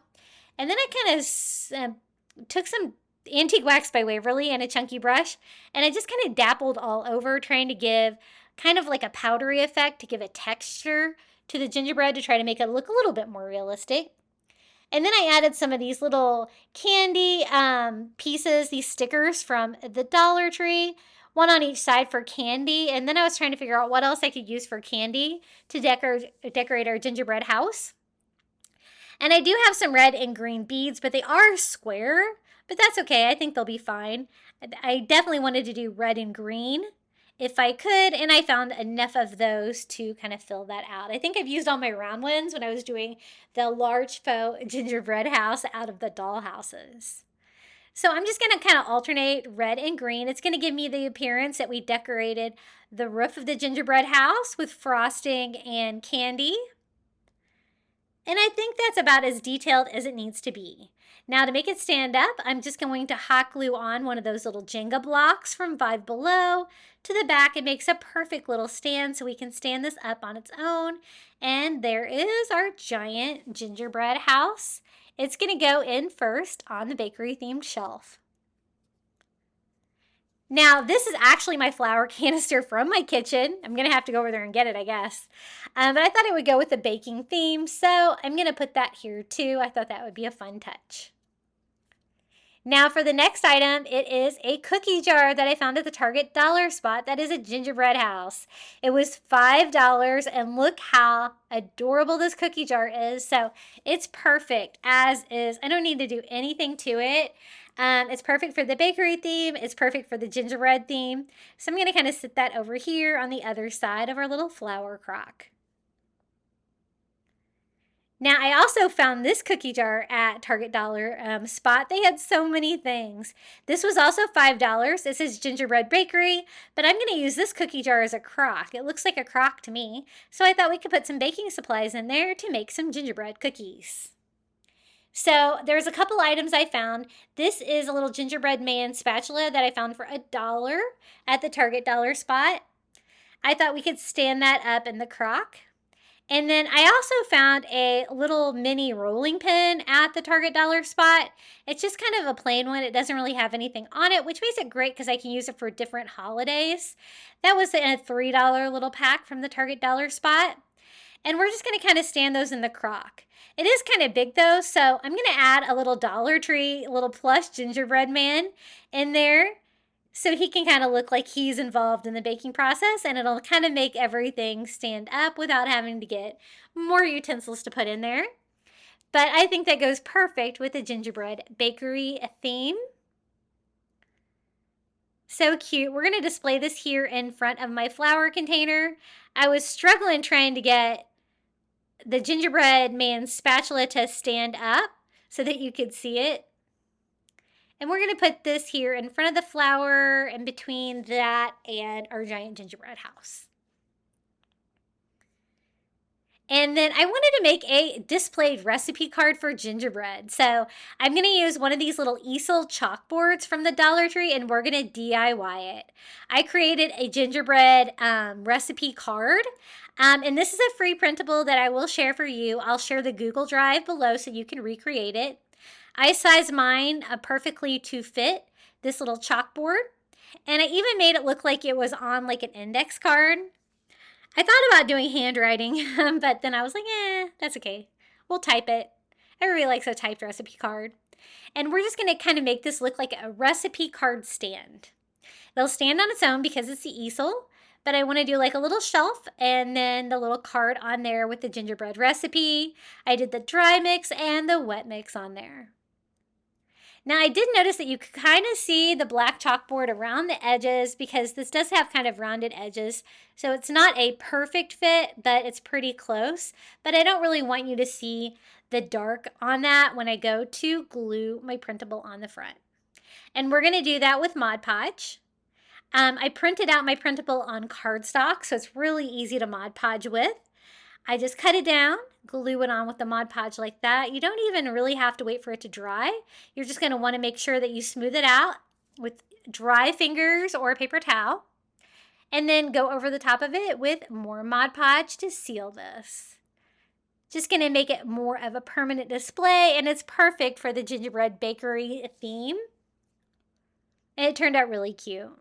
And then I kind of took some antique wax by Waverly and a chunky brush, and I just kind of dappled all over, trying to give kind of like a powdery effect to give a texture to the gingerbread to try to make it look a little bit more realistic. And then I added some of these little candy pieces, these stickers from the Dollar Tree, one on each side for candy. And then I was trying to figure out what else I could use for candy to decorate our gingerbread house. And I do have some red and green beads, but they are square, but that's okay. I think they'll be fine. I definitely wanted to do red and green if I could, and I found enough of those to kind of fill that out. I think I've used all my round ones when I was doing the large faux gingerbread house out of the doll houses. So I'm just going to kind of alternate red and green. It's going to give me the appearance that we decorated the roof of the gingerbread house with frosting and candy. And I think that's about as detailed as it needs to be. Now to make it stand up, I'm just going to hot glue on one of those little Jenga blocks from Five Below to the back. It makes a perfect little stand so we can stand this up on its own. And there is our giant gingerbread house. It's going to go in first on the bakery themed shelf. Now, this is actually my flour canister from my kitchen. I'm going to have to go over there and get it, I guess. But I thought it would go with the baking theme, so I'm going to put that here too. I thought that would be a fun touch. Now for the next item, it is a cookie jar that I found at the Target dollar spot. That is a gingerbread house. It was $5, and look how adorable this cookie jar is. So it's perfect as is. I don't need to do anything to it. It's perfect for the bakery theme. It's perfect for the gingerbread theme. So I'm going to kind of sit that over here on the other side of our little flower crock. Now, I also found this cookie jar at Target dollar spot. They had so many things. This was also $5. This is Gingerbread Bakery, but I'm going to use this cookie jar as a crock. It looks like a crock to me, so I thought we could put some baking supplies in there to make some gingerbread cookies. So there's a couple items I found. This is a little gingerbread man spatula that I found for $1 at the Target dollar spot. I thought we could stand that up in the crock. And then I also found a little mini rolling pin at the Target dollar spot. It's just kind of a plain one. It doesn't really have anything on it, which makes it great because I can use it for different holidays. That was in a $3 little pack from the Target dollar spot. And we're just going to kind of stand those in the crock. It is kind of big though, so I'm going to add a little Dollar Tree, little plush gingerbread man in there, so he can kind of look like he's involved in the baking process, and it'll kind of make everything stand up without having to get more utensils to put in there. But I think that goes perfect with the gingerbread bakery theme. So cute. We're going to display this here in front of my flour container. I was struggling trying to get the gingerbread man spatula to stand up so that you could see it. And we're going to put this here in front of the flower and between that and our giant gingerbread house. And then I wanted to make a displayed recipe card for gingerbread. So I'm going to use one of these little easel chalkboards from the Dollar Tree, and we're going to DIY it. I created a gingerbread recipe card. And this is a free printable that I will share for you. I'll share the Google Drive below so you can recreate it. I sized mine perfectly to fit this little chalkboard, and I even made it look like it was on like an index card. I thought about doing handwriting, but then I was like, that's okay. We'll type it. Everybody likes a typed recipe card. And we're just going to kind of make this look like a recipe card stand. It'll stand on its own because it's the easel, but I want to do like a little shelf and then the little card on there with the gingerbread recipe. I did the dry mix and the wet mix on there. Now I did notice that you could kind of see the black chalkboard around the edges because this does have kind of rounded edges. So it's not a perfect fit, but it's pretty close. But I don't really want you to see the dark on that when I go to glue my printable on the front. And we're going to do that with Mod Podge. I printed out my printable on cardstock, so it's really easy to Mod Podge with. I just cut it down, glue it on with the Mod Podge like that. You don't even really have to wait for it to dry. You're just going to want to make sure that you smooth it out with dry fingers or a paper towel. and then go over the top of it with more Mod Podge to seal this. Just going to make it more of a permanent display, and it's perfect for the gingerbread bakery theme. And it turned out really cute.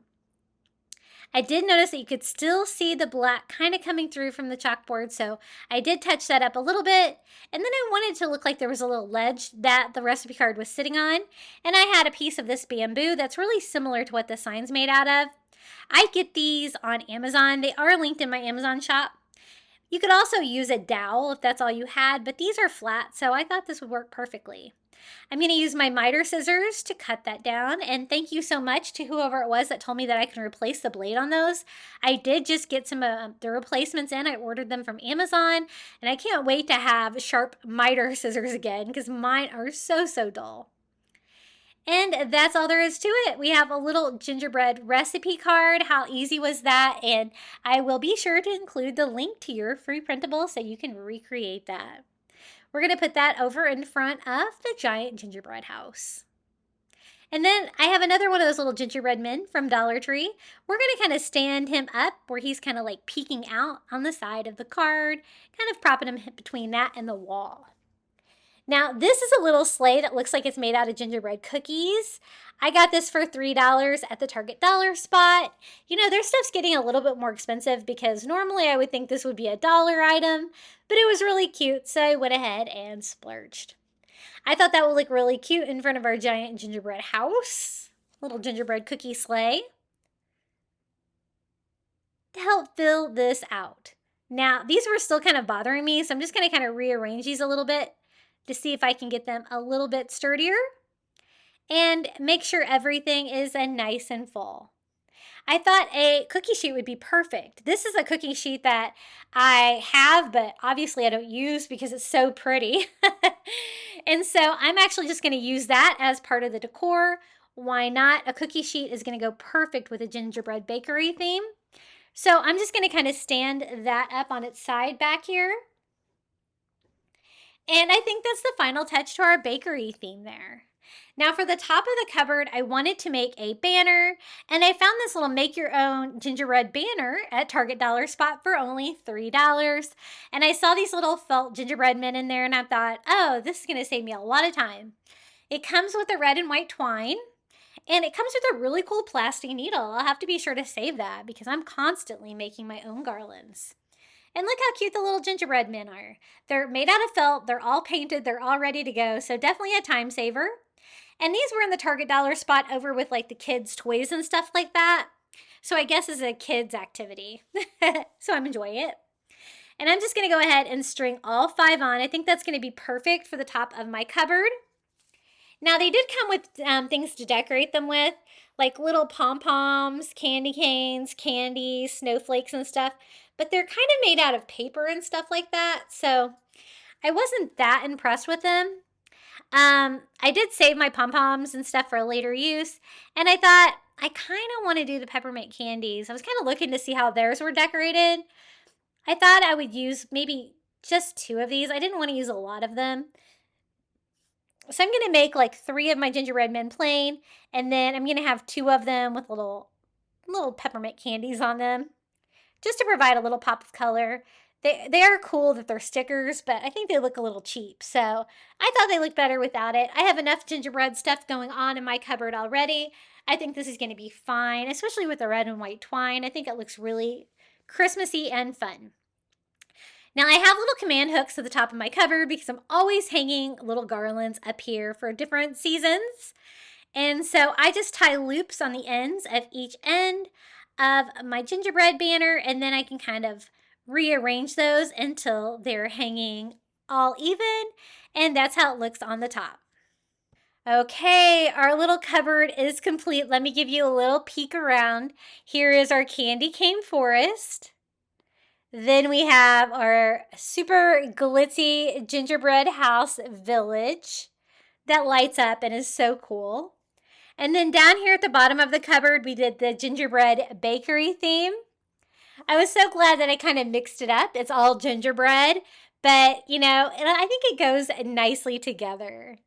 I did notice that you could still see the black kind of coming through from the chalkboard, so I did touch that up a little bit. And then I wanted to look like there was a little ledge that the recipe card was sitting on. And I had a piece of this bamboo that's really similar to what the sign's made out of. I get these on Amazon. They are linked in my Amazon shop. You could also use a dowel if that's all you had, but these are flat, so I thought this would work perfectly. I'm going to use my miter scissors to cut that down, and thank you so much to whoever it was that told me that I can replace the blade on those. I did just get some the replacements in. I ordered them from Amazon, and I can't wait to have sharp miter scissors again because mine are so dull. And that's all there is to it. We have a little gingerbread recipe card. How easy was that? And I will be sure to include the link to your free printable so you can recreate that. We're going to put that over in front of the giant gingerbread house. And then I have another one of those little gingerbread men from Dollar Tree. We're going to kind of stand him up where he's kind of like peeking out on the side of the card, kind of propping him between that and the wall. Now, this is a little sleigh that looks like it's made out of gingerbread cookies. I got this for $3 at the Target dollar spot. You know, their stuff's getting a little bit more expensive because normally I would think this would be a dollar item, but it was really cute, so I went ahead and splurged. I thought that would look really cute in front of our giant gingerbread house. Little gingerbread cookie sleigh. To help fill this out. Now, these were still kind of bothering me, so I'm just going to kind of rearrange these a little bit to see if I can get them a little bit sturdier and make sure everything is nice and full. I thought a cookie sheet would be perfect. This is a cookie sheet that I have, but obviously I don't use because it's so pretty. And so I'm actually just going to use that as part of the decor. Why not? A cookie sheet is going to go perfect with a gingerbread bakery theme. So I'm just going to kind of stand that up on its side back here. And I think that's the final touch to our bakery theme there. Now for the top of the cupboard, I wanted to make a banner, and I found this little make your own gingerbread banner at Target dollar spot for only $3. And I saw these little felt gingerbread men in there, and I thought, oh, this is going to save me a lot of time. It comes with a red and white twine, and it comes with a really cool plastic needle. I'll have to be sure to save that because I'm constantly making my own garlands. And look how cute the little gingerbread men are. They're made out of felt, they're all painted, they're all ready to go, so definitely a time saver. And these were in the Target dollar spot over with like the kids' toys and stuff like that. So I guess it's a kids' activity. So I'm enjoying it. And I'm just going to go ahead and string all 5 on. I think that's going to be perfect for the top of my cupboard. Now they did come with things to decorate them with, like little pom-poms, candy canes, candy, snowflakes and stuff. But they're kind of made out of paper and stuff like that, so I wasn't that impressed with them. I did save my pom-poms and stuff for later use, and I thought I kind of want to do the peppermint candies. I was kind of looking to see how theirs were decorated. I thought I would use maybe just 2 of these. I didn't want to use a lot of them. So I'm going to make like 3 of my gingerbread men plain, and then I'm going to have 2 of them with little peppermint candies on them, just to provide a little pop of color. They are cool that they're stickers, but I think they look a little cheap, so I thought they looked better without it. I have enough gingerbread stuff going on in my cupboard already. I think this is going to be fine, especially with the red and white twine. I think it looks really Christmassy and fun. Now I have little command hooks at the top of my cupboard because I'm always hanging little garlands up here for different seasons. And so I just tie loops on the ends of each end of my gingerbread banner, and then I can kind of rearrange those until they're hanging all even, and that's how it looks on the top. Okay, our little cupboard is complete. Let me give you a little peek around. Here is our candy cane forest. Then we have our super glitzy gingerbread house village that lights up and is so cool. And then down here at the bottom of the cupboard, we did the gingerbread bakery theme. I was so glad that I kind of mixed it up. It's all gingerbread, but you know, I think it goes nicely together.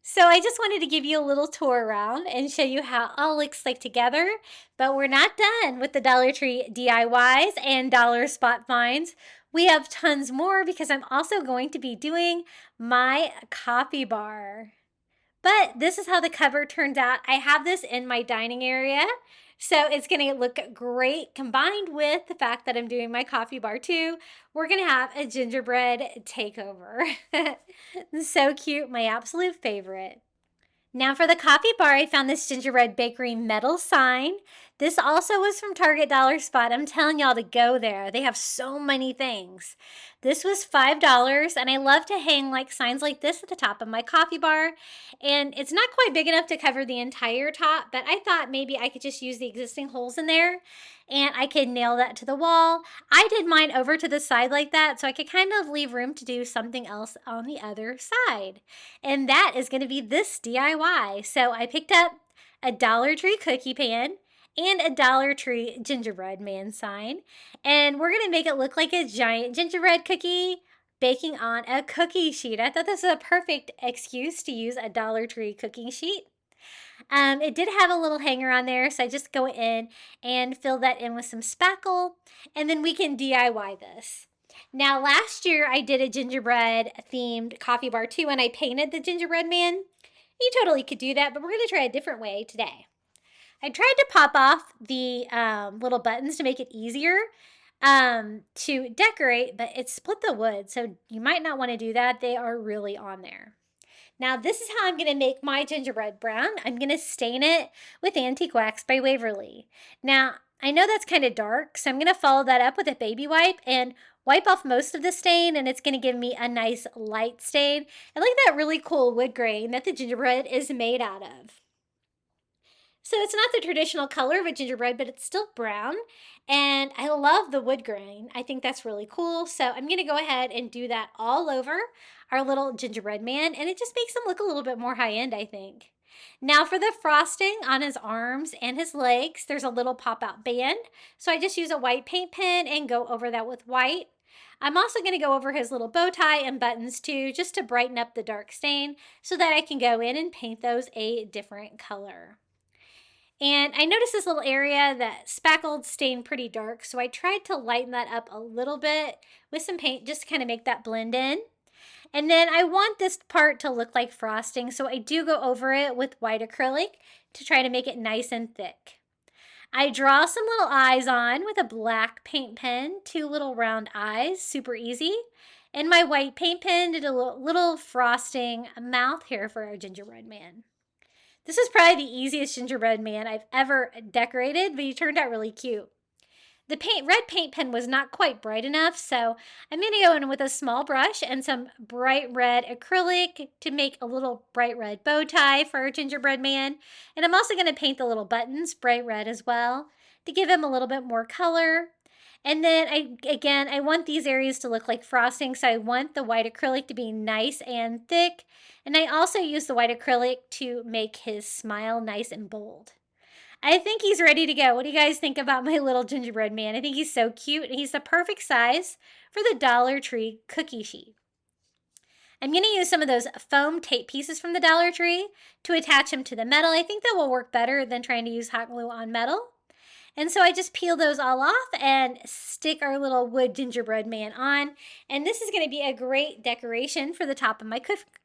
So I just wanted to give you a little tour around and show you how it all looks like together. But we're not done with the Dollar Tree DIYs and dollar spot finds. We have tons more because I'm also going to be doing my coffee bar. But this is how the cover turns out. I have this in my dining area. So it's going to look great combined with the fact that I'm doing my coffee bar too. We're going to have a gingerbread takeover. So cute, my absolute favorite. Now for the coffee bar, I found this Gingerbread Bakery metal sign. This also was from Target Dollar Spot. I'm telling y'all to go there. They have so many things. This was $5, and I love to hang like signs like this at the top of my coffee bar. And it's not quite big enough to cover the entire top, but I thought maybe I could just use the existing holes in there and I could nail that to the wall. I did mine over to the side like that so I could kind of leave room to do something else on the other side. And that is going to be this DIY. So I picked up a Dollar Tree cookie pan and a Dollar Tree gingerbread man sign. And we're going to make it look like a giant gingerbread cookie baking on a cookie sheet. I thought this was a perfect excuse to use a Dollar Tree cookie sheet. It did have a little hanger on there, so I just go in and fill that in with some spackle, and then we can DIY this. Now, last year I did a gingerbread themed coffee bar too, and I painted the gingerbread man. You totally could do that, but we're going to try a different way today. I tried to pop off the little buttons to make it easier to decorate, but it split the wood, so you might not want to do that. They are really on there. Now this is how I'm going to make my gingerbread brown. I'm going to stain it with Antique Wax by Waverly. Now I know that's kind of dark, so I'm going to follow that up with a baby wipe and wipe off most of the stain, and it's going to give me a nice light stain. I like that really cool wood grain that the gingerbread is made out of. So it's not the traditional color of a gingerbread, but it's still brown. And I love the wood grain. I think that's really cool. So I'm going to go ahead and do that all over our little gingerbread man. And it just makes him look a little bit more high-end, I think. Now for the frosting on his arms and his legs, there's a little pop-out band. So I just use a white paint pen and go over that with white. I'm also going to go over his little bow tie and buttons too, just to brighten up the dark stain so that I can go in and paint those a different color. And I noticed this little area that spackled stained pretty dark, so I tried to lighten that up a little bit with some paint just to kind of make that blend in. And then I want this part to look like frosting, so I do go over it with white acrylic to try to make it nice and thick. I draw some little eyes on with a black paint pen, 2 little round eyes, super easy. And my white paint pen did a little frosting mouth here for our gingerbread man. This is probably the easiest gingerbread man I've ever decorated, but he turned out really cute. The red paint pen was not quite bright enough, so I'm going to go in with a small brush and some bright red acrylic to make a little bright red bow tie for our gingerbread man. And I'm also going to paint the little buttons bright red as well to give him a little bit more color. And then I want these areas to look like frosting, so I want the white acrylic to be nice and thick. And I also use the white acrylic to make his smile nice and bold. I think he's ready to go. What do you guys think about my little gingerbread man? I think he's so cute, and he's the perfect size for the Dollar Tree cookie sheet. I'm going to use some of those foam tape pieces from the Dollar Tree to attach him to the metal. I think that will work better than trying to use hot glue on metal. And so I just peel those all off and stick our little wood gingerbread man on. And this is going to be a great decoration for the top of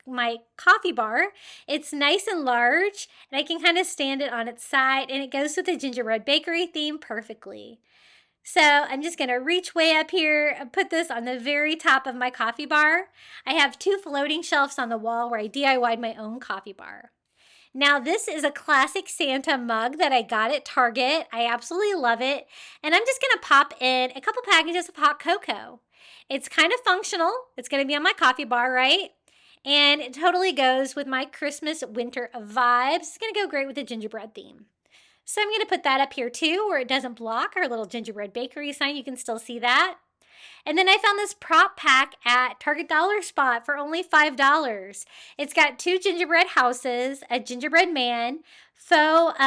my coffee bar. It's nice and large, and I can kind of stand it on its side, and it goes with the gingerbread bakery theme perfectly. So I'm just going to reach way up here and put this on the very top of my coffee bar. I have 2 floating shelves on the wall where I DIY'd my own coffee bar. Now this is a classic Santa mug that I got at Target. I absolutely love it. And I'm just going to pop in a couple packages of hot cocoa. It's kind of functional. It's going to be on my coffee bar, right? And it totally goes with my Christmas winter vibes. It's going to go great with the gingerbread theme. So I'm going to put that up here too, where it doesn't block our little gingerbread bakery sign. You can still see that. And then I found this prop pack at Target Dollar Spot for only $5. It's got 2 gingerbread houses, a gingerbread man, faux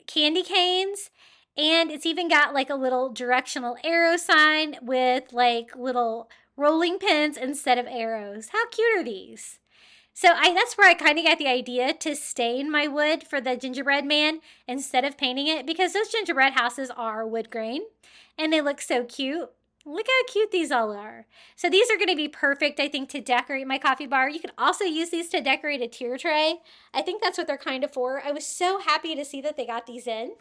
candy canes, and it's even got like a little directional arrow sign with like little rolling pins instead of arrows. How cute are these? So that's where I kind of got the idea to stain my wood for the gingerbread man instead of painting it, because those gingerbread houses are wood grain and they look so cute. Look how cute these all are. So these are going to be perfect, I think, to decorate my coffee bar. You can also use these to decorate a tier tray. I think that's what they're kind of for. I was so happy to see that they got these in.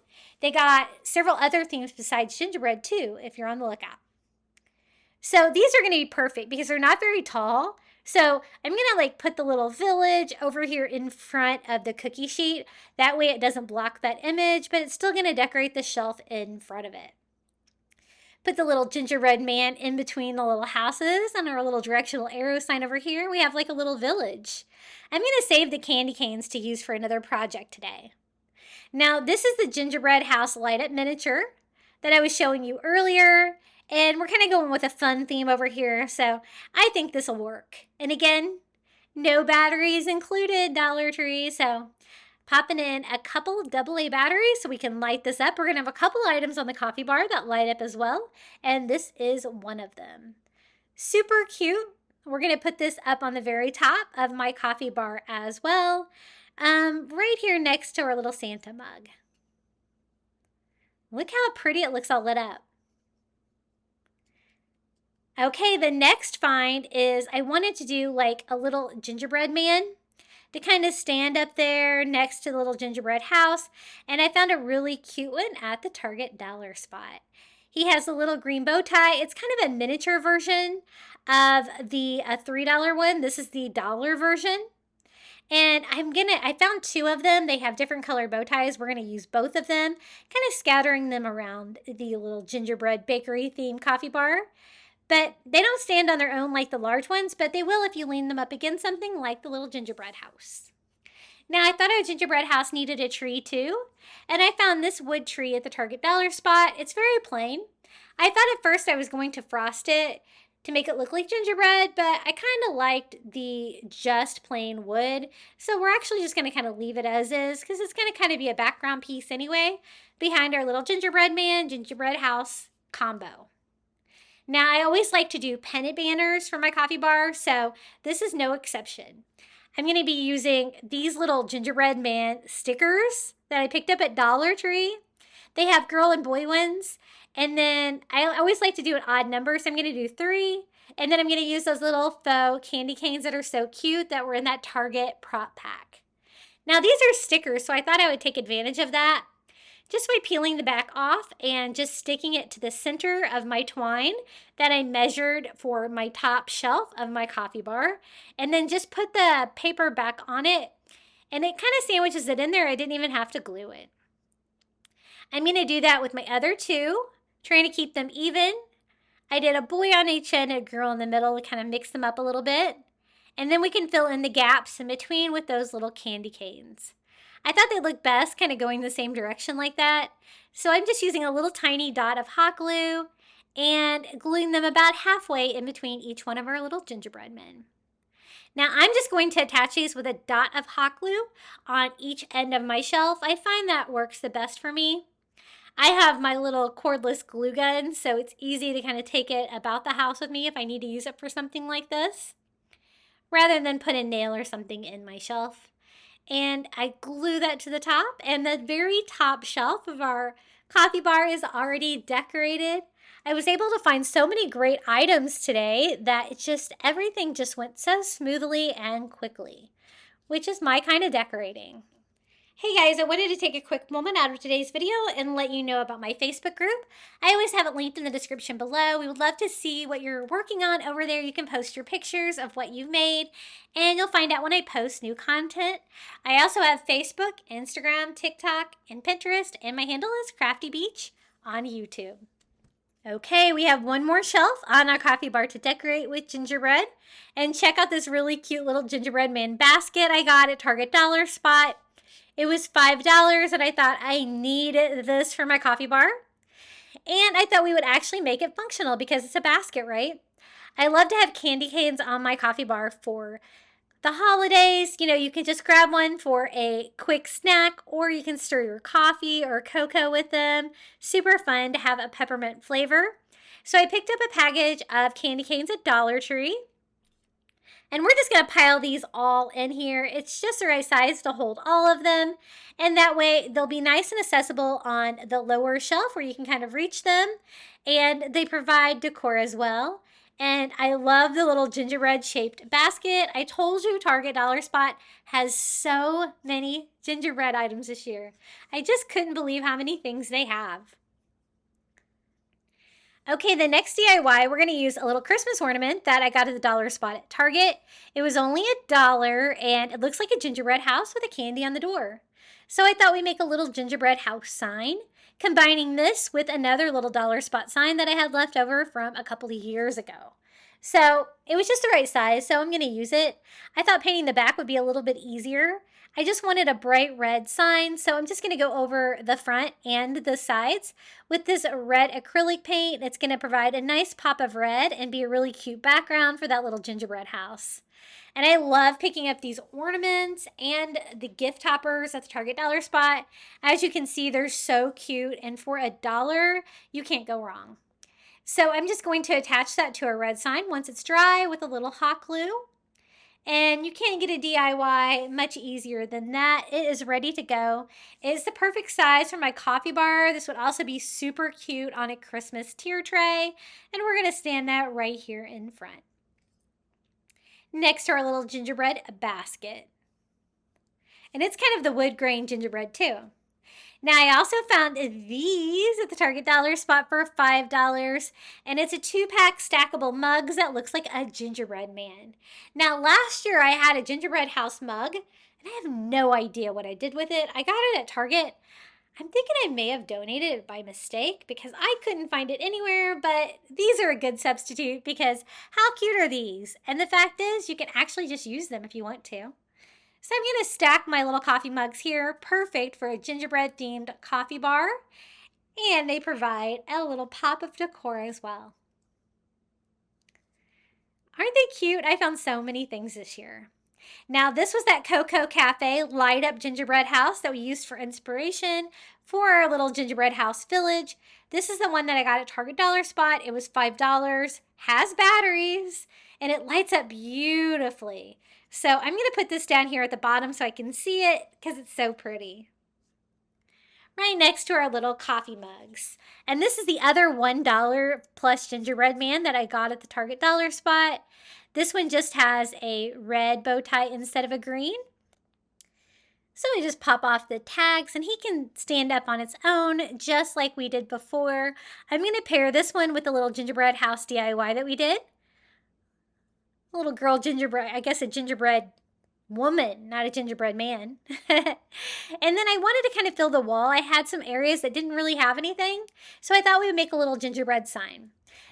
They got several other things besides gingerbread too, if you're on the lookout. So these are going to be perfect because they're not very tall. So I'm going to like put the little village over here in front of the cookie sheet. That way it doesn't block that image, but it's still going to decorate the shelf in front of it. Put the little gingerbread man in between the little houses and our little directional arrow sign over here. We have like a little village. I'm going to save the candy canes to use for another project today. Now this is the gingerbread house light up miniature that I was showing you earlier. And we're kind of going with a fun theme over here. So I think this will work. And again, no batteries included, Dollar Tree. So popping in a couple of AA batteries so we can light this up. We're going to have a couple items on the coffee bar that light up as well. And this is one of them. Super cute. We're going to put this up on the very top of my coffee bar as well. Right here next to our little Santa mug. Look how pretty it looks all lit up. Okay, the next find is I wanted to do like a little gingerbread man to kind of stand up there next to the little gingerbread house. And I found a really cute one at the Target dollar spot. He has a little green bow tie. It's kind of a miniature version of the $3 one. This is the dollar version. And I found two of them. They have different color bow ties. We're going to use both of them, kind of scattering them around the little gingerbread bakery themed coffee bar. But they don't stand on their own like the large ones, but they will if you lean them up against something like the little gingerbread house. Now, I thought our gingerbread house needed a tree too, and I found this wood tree at the Target dollar spot. It's very plain. I thought at first I was going to frost it to make it look like gingerbread, but I kind of liked the just plain wood, so we're actually just going to kind of leave it as is because it's going to kind of be a background piece anyway behind our little gingerbread man, gingerbread house combo. Now, I always like to do pennant banners for my coffee bar, so this is no exception. I'm going to be using these little gingerbread man stickers that I picked up at Dollar Tree. They have girl and boy ones, and then I always like to do an odd number, so I'm going to do 3, and then I'm going to use those little faux candy canes that are so cute that were in that Target prop pack. Now, these are stickers, so I thought I would take advantage of that just by peeling the back off and just sticking it to the center of my twine that I measured for my top shelf of my coffee bar, and then just put the paper back on it, and it kind of sandwiches it in there. I didn't even have to glue it. I'm going to do that with my other two, trying to keep them even. I did a boy on each end and a girl in the middle to kind of mix them up a little bit, and then we can fill in the gaps in between with those little candy canes. I thought they looked best kind of going the same direction like that. So I'm just using a little tiny dot of hot glue and gluing them about halfway in between each one of our little gingerbread men. Now I'm just going to attach these with a dot of hot glue on each end of my shelf. I find that works the best for me. I have my little cordless glue gun, so it's easy to kind of take it about the house with me if I need to use it for something like this, rather than put a nail or something in my shelf. And I glue that to the top, and the very top shelf of our coffee bar is already decorated. I was able to find so many great items today that everything just went so smoothly and quickly, which is my kind of decorating. Hey guys, I wanted to take a quick moment out of today's video and let you know about my Facebook group. I always have it linked in the description below. We would love to see what you're working on over there. You can post your pictures of what you've made, and you'll find out when I post new content. I also have Facebook, Instagram, TikTok, and Pinterest, and my handle is Crafty Beach on YouTube. Okay, we have one more shelf on our coffee bar to decorate with gingerbread. And check out this really cute little gingerbread man basket I got at Target dollar spot. It was $5, and I thought I need this for my coffee bar. And I thought we would actually make it functional because it's a basket, right? I love to have candy canes on my coffee bar for the holidays. You know, you can just grab one for a quick snack, or you can stir your coffee or cocoa with them. Super fun to have a peppermint flavor. So I picked up a package of candy canes at Dollar Tree. And we're just going to pile these all in here. It's just the right size to hold all of them. And that way they'll be nice and accessible on the lower shelf where you can kind of reach them. And they provide decor as well. And I love the little gingerbread shaped basket. I told you Target Dollar Spot has so many gingerbread items this year. I just couldn't believe how many things they have. Okay, the next DIY, we're going to use a little Christmas ornament that I got at the Dollar Spot at Target. It was only $1, and it looks like a gingerbread house with a candy on the door. So I thought we'd make a little gingerbread house sign, combining this with another little Dollar Spot sign that I had left over from a couple of years ago. So it was just the right size, so I'm going to use it. I thought painting the back would be a little bit easier. I just wanted a bright red sign, so I'm just going to go over the front and the sides with this red acrylic paint. It's going to provide a nice pop of red and be a really cute background for that little gingerbread house. And I love picking up these ornaments and the gift toppers at the Target Dollar Spot. As you can see, they're so cute, and for $1, you can't go wrong. So I'm just going to attach that to a red sign once it's dry with a little hot glue. And you can't get a DIY much easier than that. It is ready to go. It's the perfect size for my coffee bar. This would also be super cute on a Christmas tier tray. And we're going to stand that right here in front. Next to our little gingerbread basket. And it's kind of the wood grain gingerbread too. Now, I also found these at the Target Dollar Spot for $5, and it's a 2-pack stackable mugs that looks like a gingerbread man. Now, last year I had a gingerbread house mug, and I have no idea what I did with it. I got it at Target. I'm thinking I may have donated it by mistake because I couldn't find it anywhere, but these are a good substitute because how cute are these? And the fact is, you can actually just use them if you want to. So I'm going to stack my little coffee mugs here, perfect for a gingerbread themed coffee bar. And they provide a little pop of decor as well. Aren't they cute? I found so many things this year. Now this was that Cocoa Cafe light up gingerbread house that we used for inspiration for our little gingerbread house village. This is the one that I got at Target Dollar Spot. It was $5, has batteries, and it lights up beautifully. So I'm going to put this down here at the bottom so I can see it because it's so pretty. Right next to our little coffee mugs. And this is the other $1 plus gingerbread man that I got at the Target Dollar Spot. This one just has a red bow tie instead of a green. So we just pop off the tags and he can stand up on its own just like we did before. I'm going to pair this one with the little gingerbread house DIY that we did. A little girl gingerbread, I guess a gingerbread woman, not a gingerbread man. And then I wanted to kind of fill the wall. I had some areas that didn't really have anything, so I thought we would make a little gingerbread sign.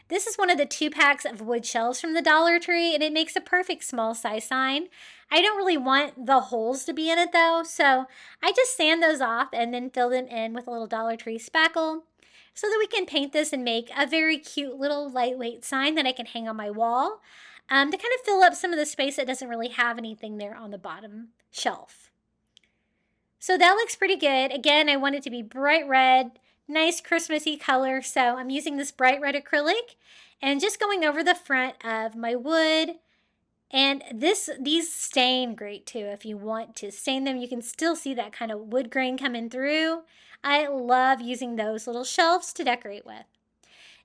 This is one of the 2 packs of wood shelves from the Dollar Tree, and it makes a perfect small size sign. I don't really want the holes to be in it though, so I just sand those off and then fill them in with a little Dollar Tree spackle so that we can paint this and make a very cute little lightweight sign that I can hang on my wall. To kind of fill up some of the space that doesn't really have anything there on the bottom shelf. So that looks pretty good. Again, I want it to be bright red, nice Christmassy color, so I'm using this bright red acrylic and just going over the front of my wood. And these stain great too. If you want to stain them, you can still see that kind of wood grain coming through. I love using those little shelves to decorate with.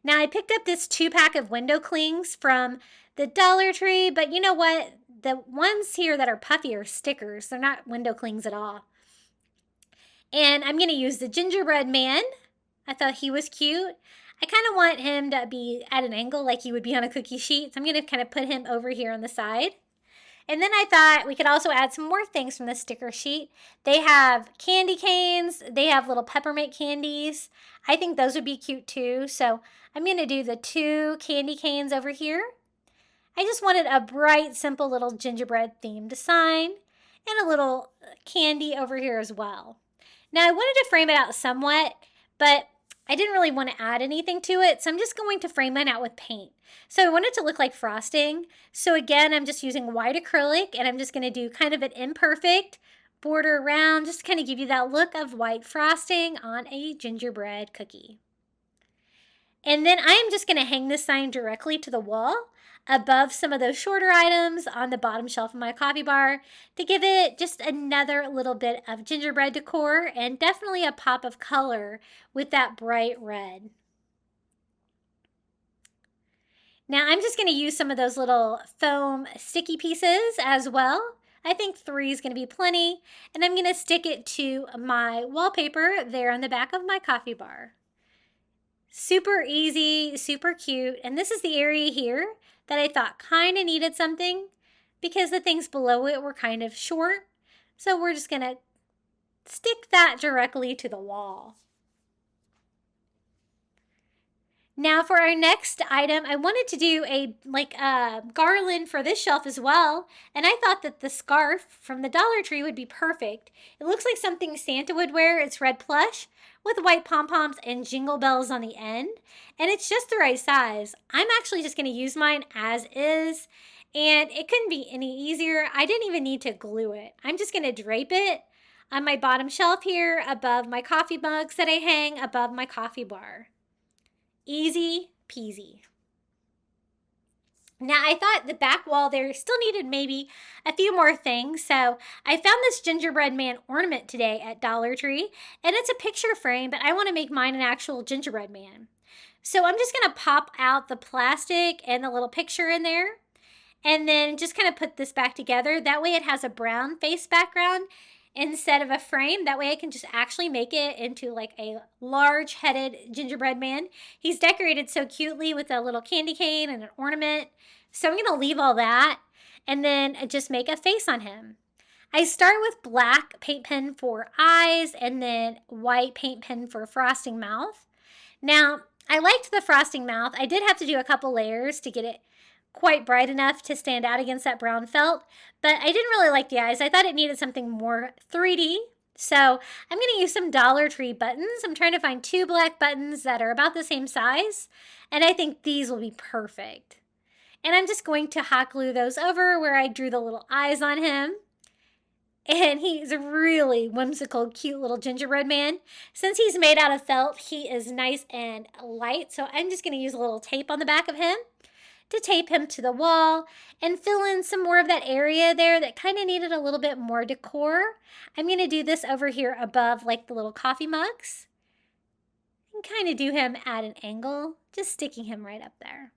Now I picked up this 2-pack of window clings from the Dollar Tree, but you know what? The ones here that are puffy are stickers. They're not window clings at all. And I'm going to use the gingerbread man. I thought he was cute. I kind of want him to be at an angle like he would be on a cookie sheet. So I'm going to kind of put him over here on the side. And then I thought we could also add some more things from the sticker sheet. They have candy canes. They have little peppermint candies. I think those would be cute too. So I'm going to do the 2 candy canes over here. I just wanted a bright, simple little gingerbread themed sign and a little candy over here as well. Now I wanted to frame it out somewhat, but I didn't really want to add anything to it, so I'm just going to frame mine out with paint. So I want it to look like frosting. So again, I'm just using white acrylic, and I'm just going to do kind of an imperfect border around, just to kind of give you that look of white frosting on a gingerbread cookie. And then I'm just going to hang this sign directly to the wall. above some of those shorter items on the bottom shelf of my coffee bar to give it just another little bit of gingerbread decor and definitely a pop of color with that bright red. Now I'm just going to use some of those little foam sticky pieces as well. I think 3 is going to be plenty, and I'm going to stick it to my wallpaper there on the back of my coffee bar. Super easy, super cute, and this is the area here that I thought kind of needed something because the things below it were kind of short. So we're just going to stick that directly to the wall. Now for our next item, I wanted to do a garland for this shelf as well, and I thought that the scarf from the Dollar Tree would be perfect. It looks like something Santa would wear. It's red plush with white pom-poms and jingle bells on the end, and it's just the right size. I'm actually just going to use mine as is, and it couldn't be any easier. I didn't even need to glue it. I'm just going to drape it on my bottom shelf here above my coffee mugs that I hang above my coffee bar. Easy peasy. Now I thought the back wall there still needed maybe a few more things, so I found this gingerbread man ornament today at Dollar Tree, and it's a picture frame, but I want to make mine an actual gingerbread man. So I'm just going to pop out the plastic and the little picture in there, and then just kind of put this back together. That way it has a brown face background instead of a frame. That way I can just actually make it into like a large-headed gingerbread man. He's decorated so cutely with a little candy cane and an ornament. So I'm going to leave all that and then just make a face on him. I start with black paint pen for eyes and then white paint pen for frosting mouth. Now, I liked the frosting mouth. I did have to do a couple layers to get it quite bright enough to stand out against that brown felt, but I didn't really like the eyes. I thought it needed something more 3D, so I'm going to use some Dollar Tree buttons. I'm trying to find 2 black buttons that are about the same size, and I think these will be perfect. And I'm just going to hot glue those over where I drew the little eyes on him. And he's a really whimsical, cute little gingerbread man. Since he's made out of felt, he is nice and light, so I'm just going to use a little tape on the back of him to tape him to the wall and fill in some more of that area there that kind of needed a little bit more decor. I'm going to do this over here above like the little coffee mugs and kind of do him at an angle, just sticking him right up there.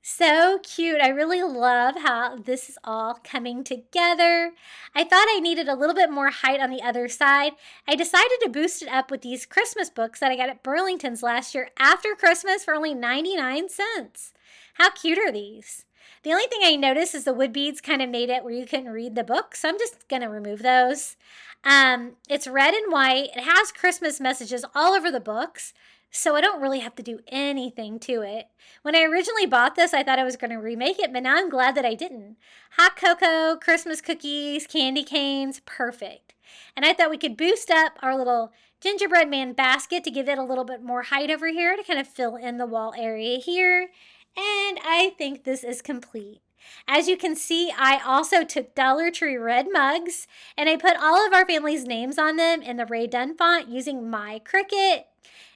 So cute. I really love how this is all coming together. I thought I needed a little bit more height on the other side. I decided to boost it up with these Christmas books that I got at Burlington's last year after Christmas for only 99 cents. How cute are these? The only thing I noticed is the wood beads kind of made it where you couldn't read the book, so I'm just going to remove those. It's red and white. It has Christmas messages all over the books, so I don't really have to do anything to it. When I originally bought this, I thought I was going to remake it, but now I'm glad that I didn't. Hot cocoa, Christmas cookies, candy canes, perfect. And I thought we could boost up our little gingerbread man basket to give it a little bit more height over here to kind of fill in the wall area here. And I think this is complete. As you can see, I also took Dollar Tree red mugs, and I put all of our family's names on them in the Ray Dunn font using my Cricut.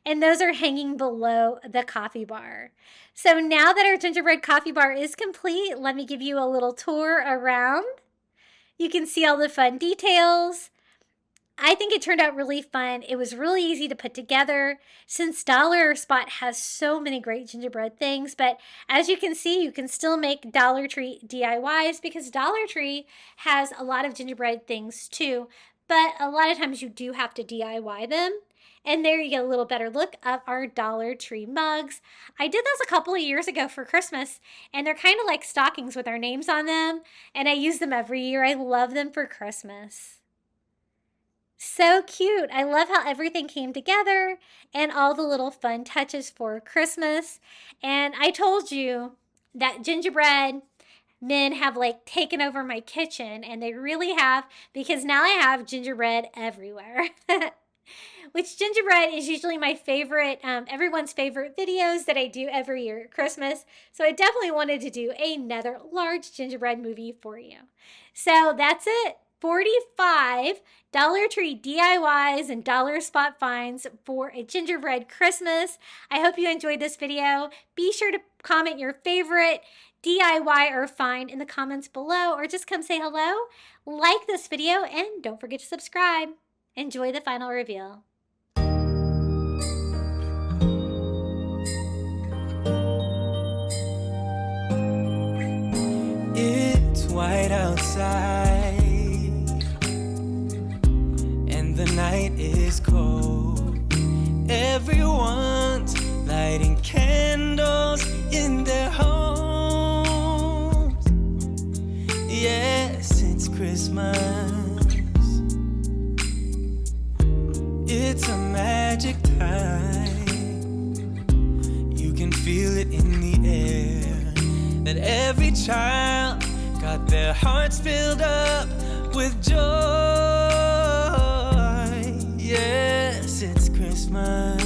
And those are hanging below the coffee bar. So now that our gingerbread coffee bar is complete, let me give you a little tour around. You can see all the fun details. I think it turned out really fun. It was really easy to put together since Dollar Spot has so many great gingerbread things. But as you can see, you can still make Dollar Tree DIYs because Dollar Tree has a lot of gingerbread things too. But a lot of times you do have to DIY them. And there you get a little better look of our Dollar Tree mugs. I did those a couple of years ago for Christmas, and they're kind of like stockings with our names on them, and I use them every year. I love them for Christmas. So cute. I love how everything came together and all the little fun touches for Christmas. And I told you that gingerbread men have like taken over my kitchen, and they really have, because now I have gingerbread everywhere. Which gingerbread is usually my favorite, everyone's favorite videos that I do every year at Christmas. So I definitely wanted to do another large gingerbread movie for you. So that's it 45 Dollar Tree DIYs and dollar spot finds for a gingerbread Christmas. I hope you enjoyed this video. Be sure to comment your favorite DIY or find in the comments below, or just come say hello, like this video, and don't forget to subscribe. Enjoy the final reveal. It's white outside and the night is cold. Everyone's lighting candles in their homes. Yes, it's Christmas. It's a magic time. You can feel it in the air, that every child got their hearts filled up with joy. Yes, it's Christmas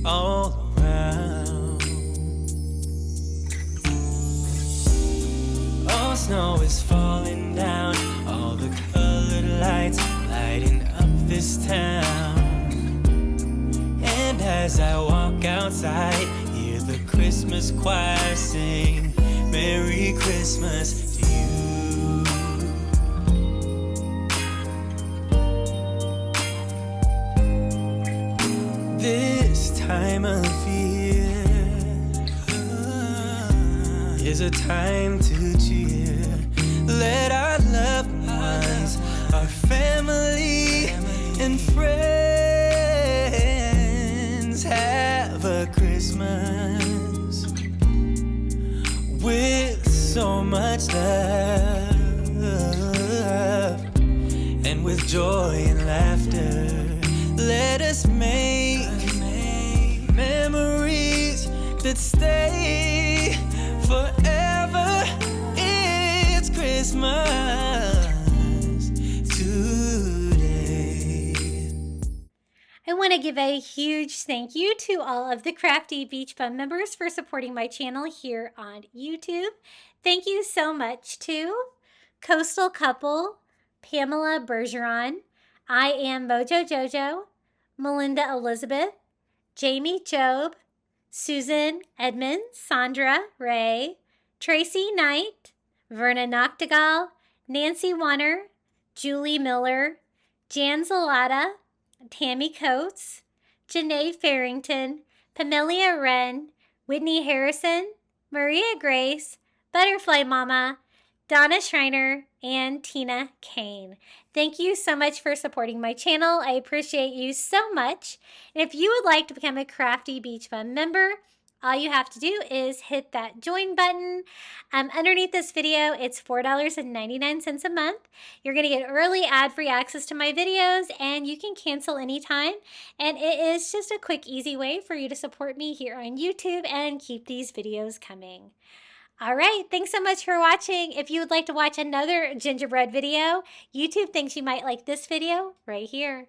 all around. All snow is falling down, all the colored lights lighting up this town. And as I walk outside, hear the Christmas choir sing Merry Christmas to you. This time of year is a time to cheer. Let our loved ones, our family and friends have a Christmas with so much love, and with joy and laughter. Let us make memories that stay forever. It's Christmas today. I want to give a huge thank you to all of the Crafty Beach Fun members for supporting my channel here on YouTube. Thank you so much to Coastal Couple, Pamela Bergeron, I Am Mojo Jojo, Melinda Elizabeth, Jamie Job, Susan Edmond, Sandra Ray, Tracy Knight, Verna Noctegal, Nancy Warner, Julie Miller, Jan Zalata, Tammy Coates, Janae Farrington, Pamelia Wren, Whitney Harrison, Maria Grace, Butterfly Mama, Donna Schreiner, and Tina Kane. Thank you so much for supporting my channel. I appreciate you so much. And if you would like to become a Crafty Beach Fun member, all you have to do is hit that join button. Underneath this video, it's $4.99 a month. You're going to get early ad-free access to my videos, and you can cancel anytime. And it is just a quick, easy way for you to support me here on YouTube and keep these videos coming. All right, thanks so much for watching. If you would like to watch another gingerbread video, YouTube thinks you might like this video right here.